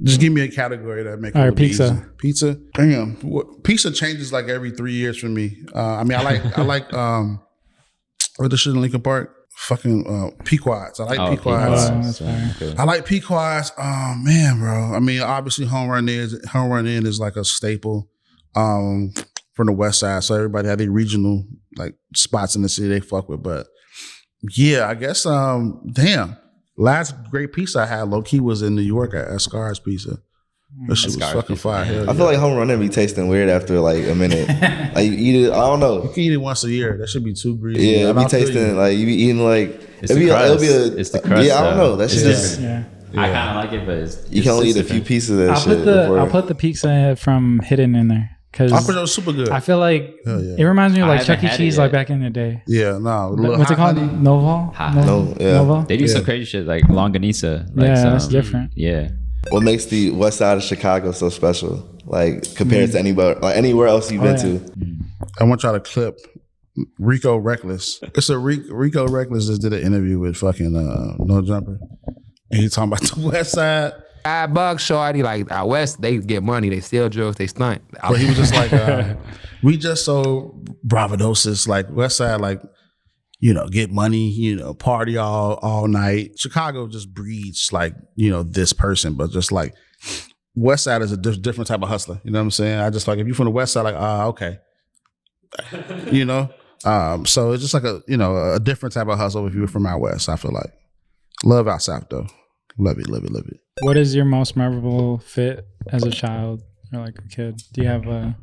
[SPEAKER 5] Just give me a category that make it look
[SPEAKER 1] pizza.
[SPEAKER 5] Easy. Pizza. Damn. Pizza changes like every 3 years for me. I mean, I like what the shit in Lincoln Park. Fucking Pequods. I like Pequods. I like Pequods. Oh man, bro. I mean, obviously Home Run Inn is like a staple from the West Side. So everybody had their regional like spots in the city they fuck with. But yeah, I guess damn. Last great pizza I had, low key, was in New York at Escar's Pizza. That shit was
[SPEAKER 3] Escar's
[SPEAKER 5] fucking
[SPEAKER 3] pizza,
[SPEAKER 5] fire.
[SPEAKER 3] yeah.
[SPEAKER 5] Hell
[SPEAKER 2] I feel like home run be tasting weird after like a minute. Like you eat it, I don't know.
[SPEAKER 5] you can eat it once a year. That should be too greasy.
[SPEAKER 2] Yeah, it be
[SPEAKER 5] I feel
[SPEAKER 2] tasting
[SPEAKER 5] you.
[SPEAKER 2] like you be eating like
[SPEAKER 3] It's the crust. It's the crust.
[SPEAKER 2] Yeah, I don't know. That
[SPEAKER 3] It's
[SPEAKER 2] shit just
[SPEAKER 3] different.
[SPEAKER 1] Yeah.
[SPEAKER 3] I kind of like it, but it's,
[SPEAKER 2] you can only eat a few pieces of that
[SPEAKER 1] I'll
[SPEAKER 2] shit.
[SPEAKER 1] I'll put the pizza from Hidden in there because
[SPEAKER 5] Aqua was super good.
[SPEAKER 1] I feel like
[SPEAKER 5] Hell yeah.
[SPEAKER 1] it reminds me of
[SPEAKER 3] I
[SPEAKER 1] like Chuck
[SPEAKER 3] haven't
[SPEAKER 1] E.
[SPEAKER 3] had it
[SPEAKER 1] Cheese,
[SPEAKER 3] yet.
[SPEAKER 1] like back in the day.
[SPEAKER 5] Yeah, no.
[SPEAKER 1] What's it called? Noval?
[SPEAKER 2] No, yeah.
[SPEAKER 1] Noval?
[SPEAKER 3] They do some
[SPEAKER 5] Yeah.
[SPEAKER 3] crazy shit like longanisa. Like
[SPEAKER 1] Yeah,
[SPEAKER 3] some,
[SPEAKER 1] that's different.
[SPEAKER 3] Yeah.
[SPEAKER 2] What makes the west side of Chicago so special? Like compared to anywhere else you've been to?
[SPEAKER 5] I want y'all to clip Rico Reckless. It's a Rico Reckless just did an interview with fucking No Jumper. And he's talking about the west side.
[SPEAKER 7] I bug shorty, like out west, they get money, they steal drugs, they stunt.
[SPEAKER 5] But he was just like, we just so bravadosis, like west side, like, you know, get money, you know, party all night. Chicago just breeds like, you know, this person, but just like west side is a different type of hustler. You know what I'm saying? I just like, if you're from the west side, like, okay. You know? So it's just like a different type of hustle if you were from out west, I feel like. Love out south though. Love it, love it, love it.
[SPEAKER 1] What is your most memorable fit as a child or like a kid? Do you have a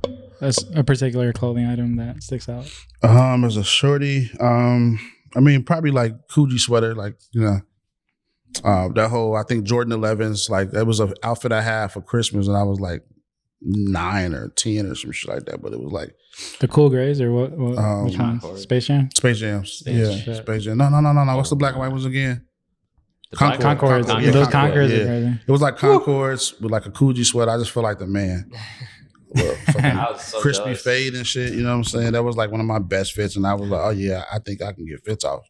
[SPEAKER 1] particular clothing item that sticks out?
[SPEAKER 5] As a shorty, I mean, probably like Coogee sweater, like, you know, that whole, I think Jordan 11s, like that was an outfit I had for Christmas and I was like 9 or 10 or some shit like that, but it was like
[SPEAKER 1] The Cool Grays or what which one? Space Jam?
[SPEAKER 5] Space Jams.
[SPEAKER 1] Jam.
[SPEAKER 5] Space Jam. No. What's the black and white ones again?
[SPEAKER 1] Concords.
[SPEAKER 5] Yeah,
[SPEAKER 1] Those Concords
[SPEAKER 5] yeah.
[SPEAKER 1] are crazy.
[SPEAKER 5] It was like Concords with like a Coogee sweater. I just feel like the man. Well, fucking
[SPEAKER 3] so
[SPEAKER 5] crispy
[SPEAKER 3] jealous.
[SPEAKER 5] fade and shit. You know what I'm saying? That was like one of my best fits, and I was like, oh yeah, I think I can get fits off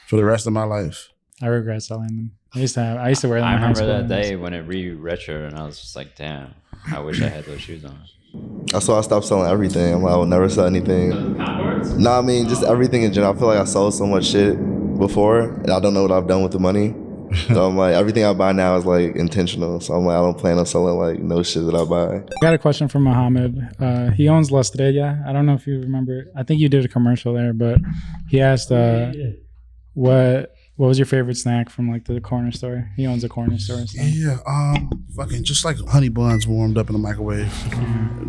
[SPEAKER 5] for the rest of my life.
[SPEAKER 1] I regret selling them. I used to wear them
[SPEAKER 3] I
[SPEAKER 1] in high
[SPEAKER 3] remember
[SPEAKER 1] school.
[SPEAKER 3] that day when it retro, and I was just like, damn, I wish I had those shoes on.
[SPEAKER 2] That's why I stopped selling everything. I'm like, I would never sell anything. No, I mean just everything in general. I feel like I sold so much shit before, and I don't know what I've done with the money. So I'm like, everything I buy now is like intentional. So I'm like, I don't plan on selling like no shit that I buy.
[SPEAKER 1] I got a question from Mohammed. He owns La Estrella. I don't know if you remember. I think you did a commercial there, but he asked what was your favorite snack from like the corner store? He owns a corner store. So.
[SPEAKER 5] Yeah, fucking just like honey buns warmed up in the microwave.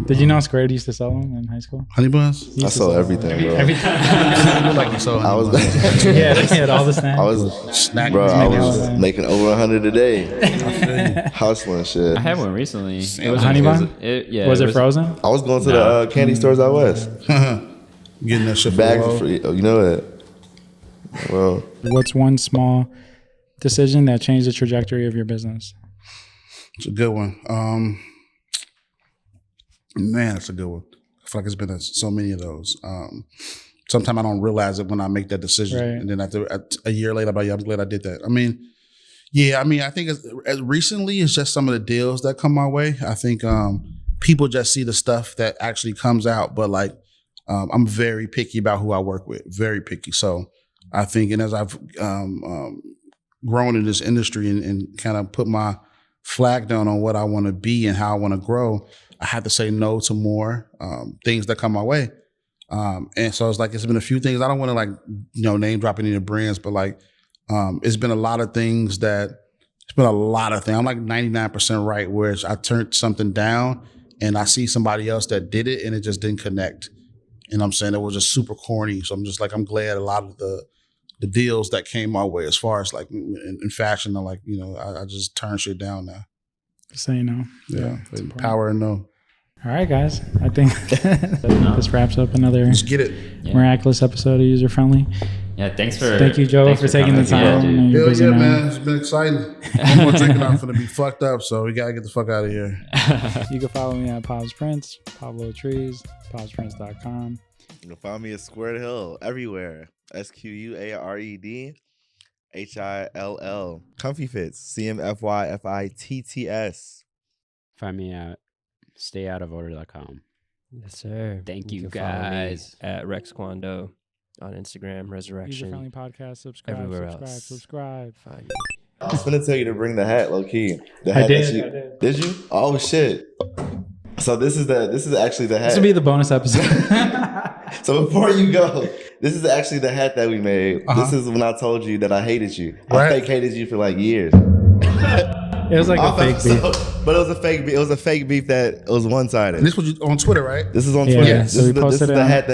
[SPEAKER 1] Did you know Squared used to sell them in high school?
[SPEAKER 5] Honey buns?
[SPEAKER 1] He used
[SPEAKER 2] I
[SPEAKER 1] to
[SPEAKER 2] sold
[SPEAKER 1] sell
[SPEAKER 2] everything, bro.
[SPEAKER 1] Every time.
[SPEAKER 5] Like you sold
[SPEAKER 2] I
[SPEAKER 5] honey
[SPEAKER 2] was,
[SPEAKER 5] buns.
[SPEAKER 1] Yeah, they had all the snacks.
[SPEAKER 2] I was,
[SPEAKER 5] Snack.
[SPEAKER 2] bro. I
[SPEAKER 1] making
[SPEAKER 2] was
[SPEAKER 1] all that.
[SPEAKER 2] making over 100 a day, hustling shit.
[SPEAKER 3] I had one recently. It was
[SPEAKER 1] honey bun? Was it frozen?
[SPEAKER 2] I was going to the candy stores out west,
[SPEAKER 5] Getting that shit for
[SPEAKER 2] bags
[SPEAKER 5] low.
[SPEAKER 2] for free. Oh, you know that. Well,
[SPEAKER 1] What's one small decision that changed the trajectory of your business?
[SPEAKER 5] It's a good one. Man, it's a good one. I feel like it's been so many of those. Sometimes I don't realize it when I make that decision,
[SPEAKER 1] Right.
[SPEAKER 5] and then after a year later, I'm like, yeah, I'm glad I did that. I mean, I think as recently it's just some of the deals that come my way. I think people just see the stuff that actually comes out, but like I'm very picky about who I work with, very picky. So I think, and as I've grown in this industry and kind of put my flag down on what I want to be and how I want to grow, I had to say no to more things that come my way. And so it's like, it's been a few things. I don't want to like, name drop any of the brands, but like, it's been a lot of things I'm like 99% right, where I turned something down and I see somebody else that did it and it just didn't connect. And I'm saying it was just super corny. So I'm just like, I'm glad a lot of the deals that came my way as far as like in fashion, are like, I just turn shit down now.
[SPEAKER 1] So you know.
[SPEAKER 5] Yeah. Power and no.
[SPEAKER 1] All right, guys. I think this wraps up another
[SPEAKER 5] Let's get it.
[SPEAKER 1] miraculous episode of User Friendly.
[SPEAKER 3] Yeah, thank
[SPEAKER 1] you, Joe, for taking the time.
[SPEAKER 3] dude.
[SPEAKER 1] You're
[SPEAKER 5] Hell
[SPEAKER 1] busy,
[SPEAKER 5] yeah, man. It's been exciting. One more drinking, I'm going to be fucked up, so we got to get the fuck out of here.
[SPEAKER 1] You can follow me at Pabs Prince, Pablo Trees, PabsPrince.com.
[SPEAKER 2] you can find me at Squared Hill everywhere. SQUAREDHILL. Comfy Fits. CMFYFITTS.
[SPEAKER 8] Find me at stayoutoforder.com.
[SPEAKER 4] Yes, sir.
[SPEAKER 8] Thank you,
[SPEAKER 4] can follow me
[SPEAKER 8] guys.
[SPEAKER 4] at Rex Kwando on Instagram,
[SPEAKER 1] User
[SPEAKER 4] Resurrection.
[SPEAKER 1] Friendly Podcast. Subscribe.
[SPEAKER 4] Everywhere
[SPEAKER 1] subscribe.
[SPEAKER 4] else.
[SPEAKER 1] Subscribe.
[SPEAKER 4] Find me.
[SPEAKER 2] I was gonna tell you to bring the hat, low key. The
[SPEAKER 1] I
[SPEAKER 2] hat
[SPEAKER 1] did.
[SPEAKER 2] that
[SPEAKER 1] I did.
[SPEAKER 2] Did you? Oh shit. So this is actually the hat.
[SPEAKER 1] This will be the bonus episode.
[SPEAKER 2] So before you go, This is actually the hat that we made. This is when I told you that I hated you.
[SPEAKER 5] Right.
[SPEAKER 2] I fake hated you for like years.
[SPEAKER 1] It was like a fake beef.
[SPEAKER 2] But it was a fake beef. It was a fake beef that it was one-sided.
[SPEAKER 5] This was on Twitter, right?
[SPEAKER 2] This is on
[SPEAKER 1] Yeah,
[SPEAKER 2] Twitter.
[SPEAKER 1] yeah.
[SPEAKER 2] This
[SPEAKER 1] So
[SPEAKER 2] is
[SPEAKER 1] we
[SPEAKER 2] the
[SPEAKER 1] posted it on-
[SPEAKER 2] hat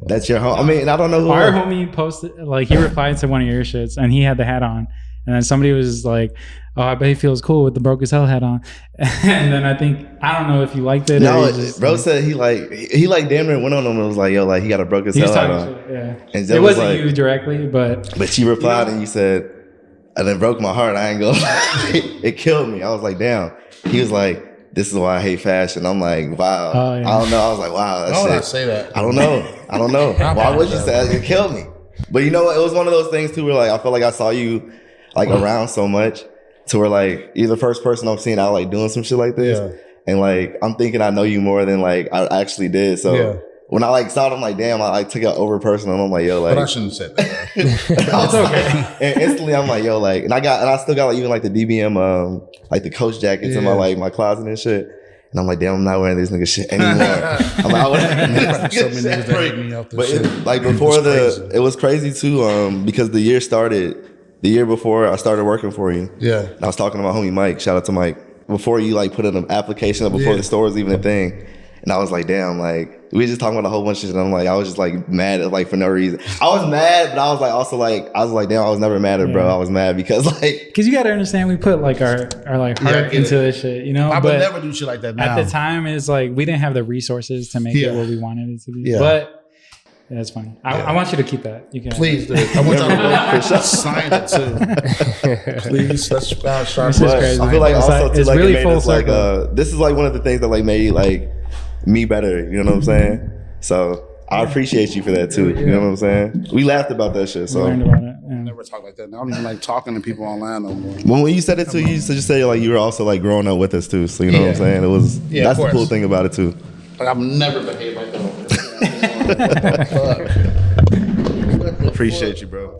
[SPEAKER 2] that's your home. I mean, I don't know who.
[SPEAKER 1] Our homie posted, like, he replied to one of your shits, and he had the hat on, and then somebody was like, "Oh, I bet he feels cool with the broke as hell hat on." And then I don't know if you liked it.
[SPEAKER 2] No,
[SPEAKER 1] or you just,
[SPEAKER 2] bro said he damn near went on him and was like, yo, like he got a broke his
[SPEAKER 1] he was
[SPEAKER 2] hell hat
[SPEAKER 1] talking
[SPEAKER 2] on.
[SPEAKER 1] shit, yeah.
[SPEAKER 2] And
[SPEAKER 1] It
[SPEAKER 2] Joe was
[SPEAKER 1] wasn't
[SPEAKER 2] like,
[SPEAKER 1] you directly, but
[SPEAKER 2] she replied and you said, and then broke my heart. I ain't gonna lie. It killed me. I was like, damn. He was like, this is why I hate fashion. I'm like, wow.
[SPEAKER 1] Oh, yeah.
[SPEAKER 2] I don't know. I was like, wow.
[SPEAKER 5] Why would I say that?
[SPEAKER 2] I don't know. Why would you say that? It killed me. But you know what? It was one of those things too where like I felt like I saw you like around so much to where like you're the first person I've seen out like doing some shit like this.
[SPEAKER 5] Yeah.
[SPEAKER 2] And like I'm thinking I know you more than like I actually did. So when I like saw it, I'm like, damn, I like took it over personal. And I'm like, yo, like
[SPEAKER 5] But I shouldn't have said that.
[SPEAKER 2] it's okay. And instantly I'm like, yo, like, and I still got like even like the DBM like the Coach jackets in my like my closet and shit. And I'm like, damn, I'm not wearing these nigga shit anymore. I'm like, I would
[SPEAKER 5] So many niggas that hate me off this
[SPEAKER 2] but
[SPEAKER 5] shit.
[SPEAKER 2] like before it was crazy too, because the year before I started working for you.
[SPEAKER 5] Yeah.
[SPEAKER 2] And I was talking to my homie Mike, shout out to Mike, before you like put in an application up before the store was even a thing. And I was like, damn, like we were just talking about a whole bunch of shit. And I'm like, I was just like mad like for no reason. I was mad, but I was like also like damn, I was never mad at bro. I was mad because like
[SPEAKER 1] because you got to understand, we put like our like heart into this shit, you know.
[SPEAKER 5] I would
[SPEAKER 1] but
[SPEAKER 5] never do shit like that now.
[SPEAKER 1] at the time, it's like we didn't have the resources to make it what we wanted it to be.
[SPEAKER 5] Yeah.
[SPEAKER 1] But yeah, it's fine. I want you to keep that. You can
[SPEAKER 5] Please, dude. I want y'all to sign it too. Please, let's sharp.
[SPEAKER 1] This is crazy.
[SPEAKER 2] I feel like
[SPEAKER 1] It's
[SPEAKER 2] also
[SPEAKER 1] like-
[SPEAKER 2] too
[SPEAKER 1] it's
[SPEAKER 2] like
[SPEAKER 1] really
[SPEAKER 2] it made
[SPEAKER 1] full
[SPEAKER 2] us like
[SPEAKER 1] circle.
[SPEAKER 2] this is like one of the things that like made like me better. You know what I'm saying? So I appreciate you for that too. You know what I'm saying? We laughed about that shit.
[SPEAKER 1] We
[SPEAKER 2] So
[SPEAKER 1] learned about it. Yeah.
[SPEAKER 5] Never talk like that. I don't even like talking to people online no more.
[SPEAKER 2] when you said it too, you used to just say like you were also like growing up with us too. So you know what I'm saying? It was
[SPEAKER 5] Yeah,
[SPEAKER 2] that's
[SPEAKER 5] of
[SPEAKER 2] the cool
[SPEAKER 5] course.
[SPEAKER 2] thing about it too.
[SPEAKER 5] Like I've never behaved like that.
[SPEAKER 2] Appreciate you, bro.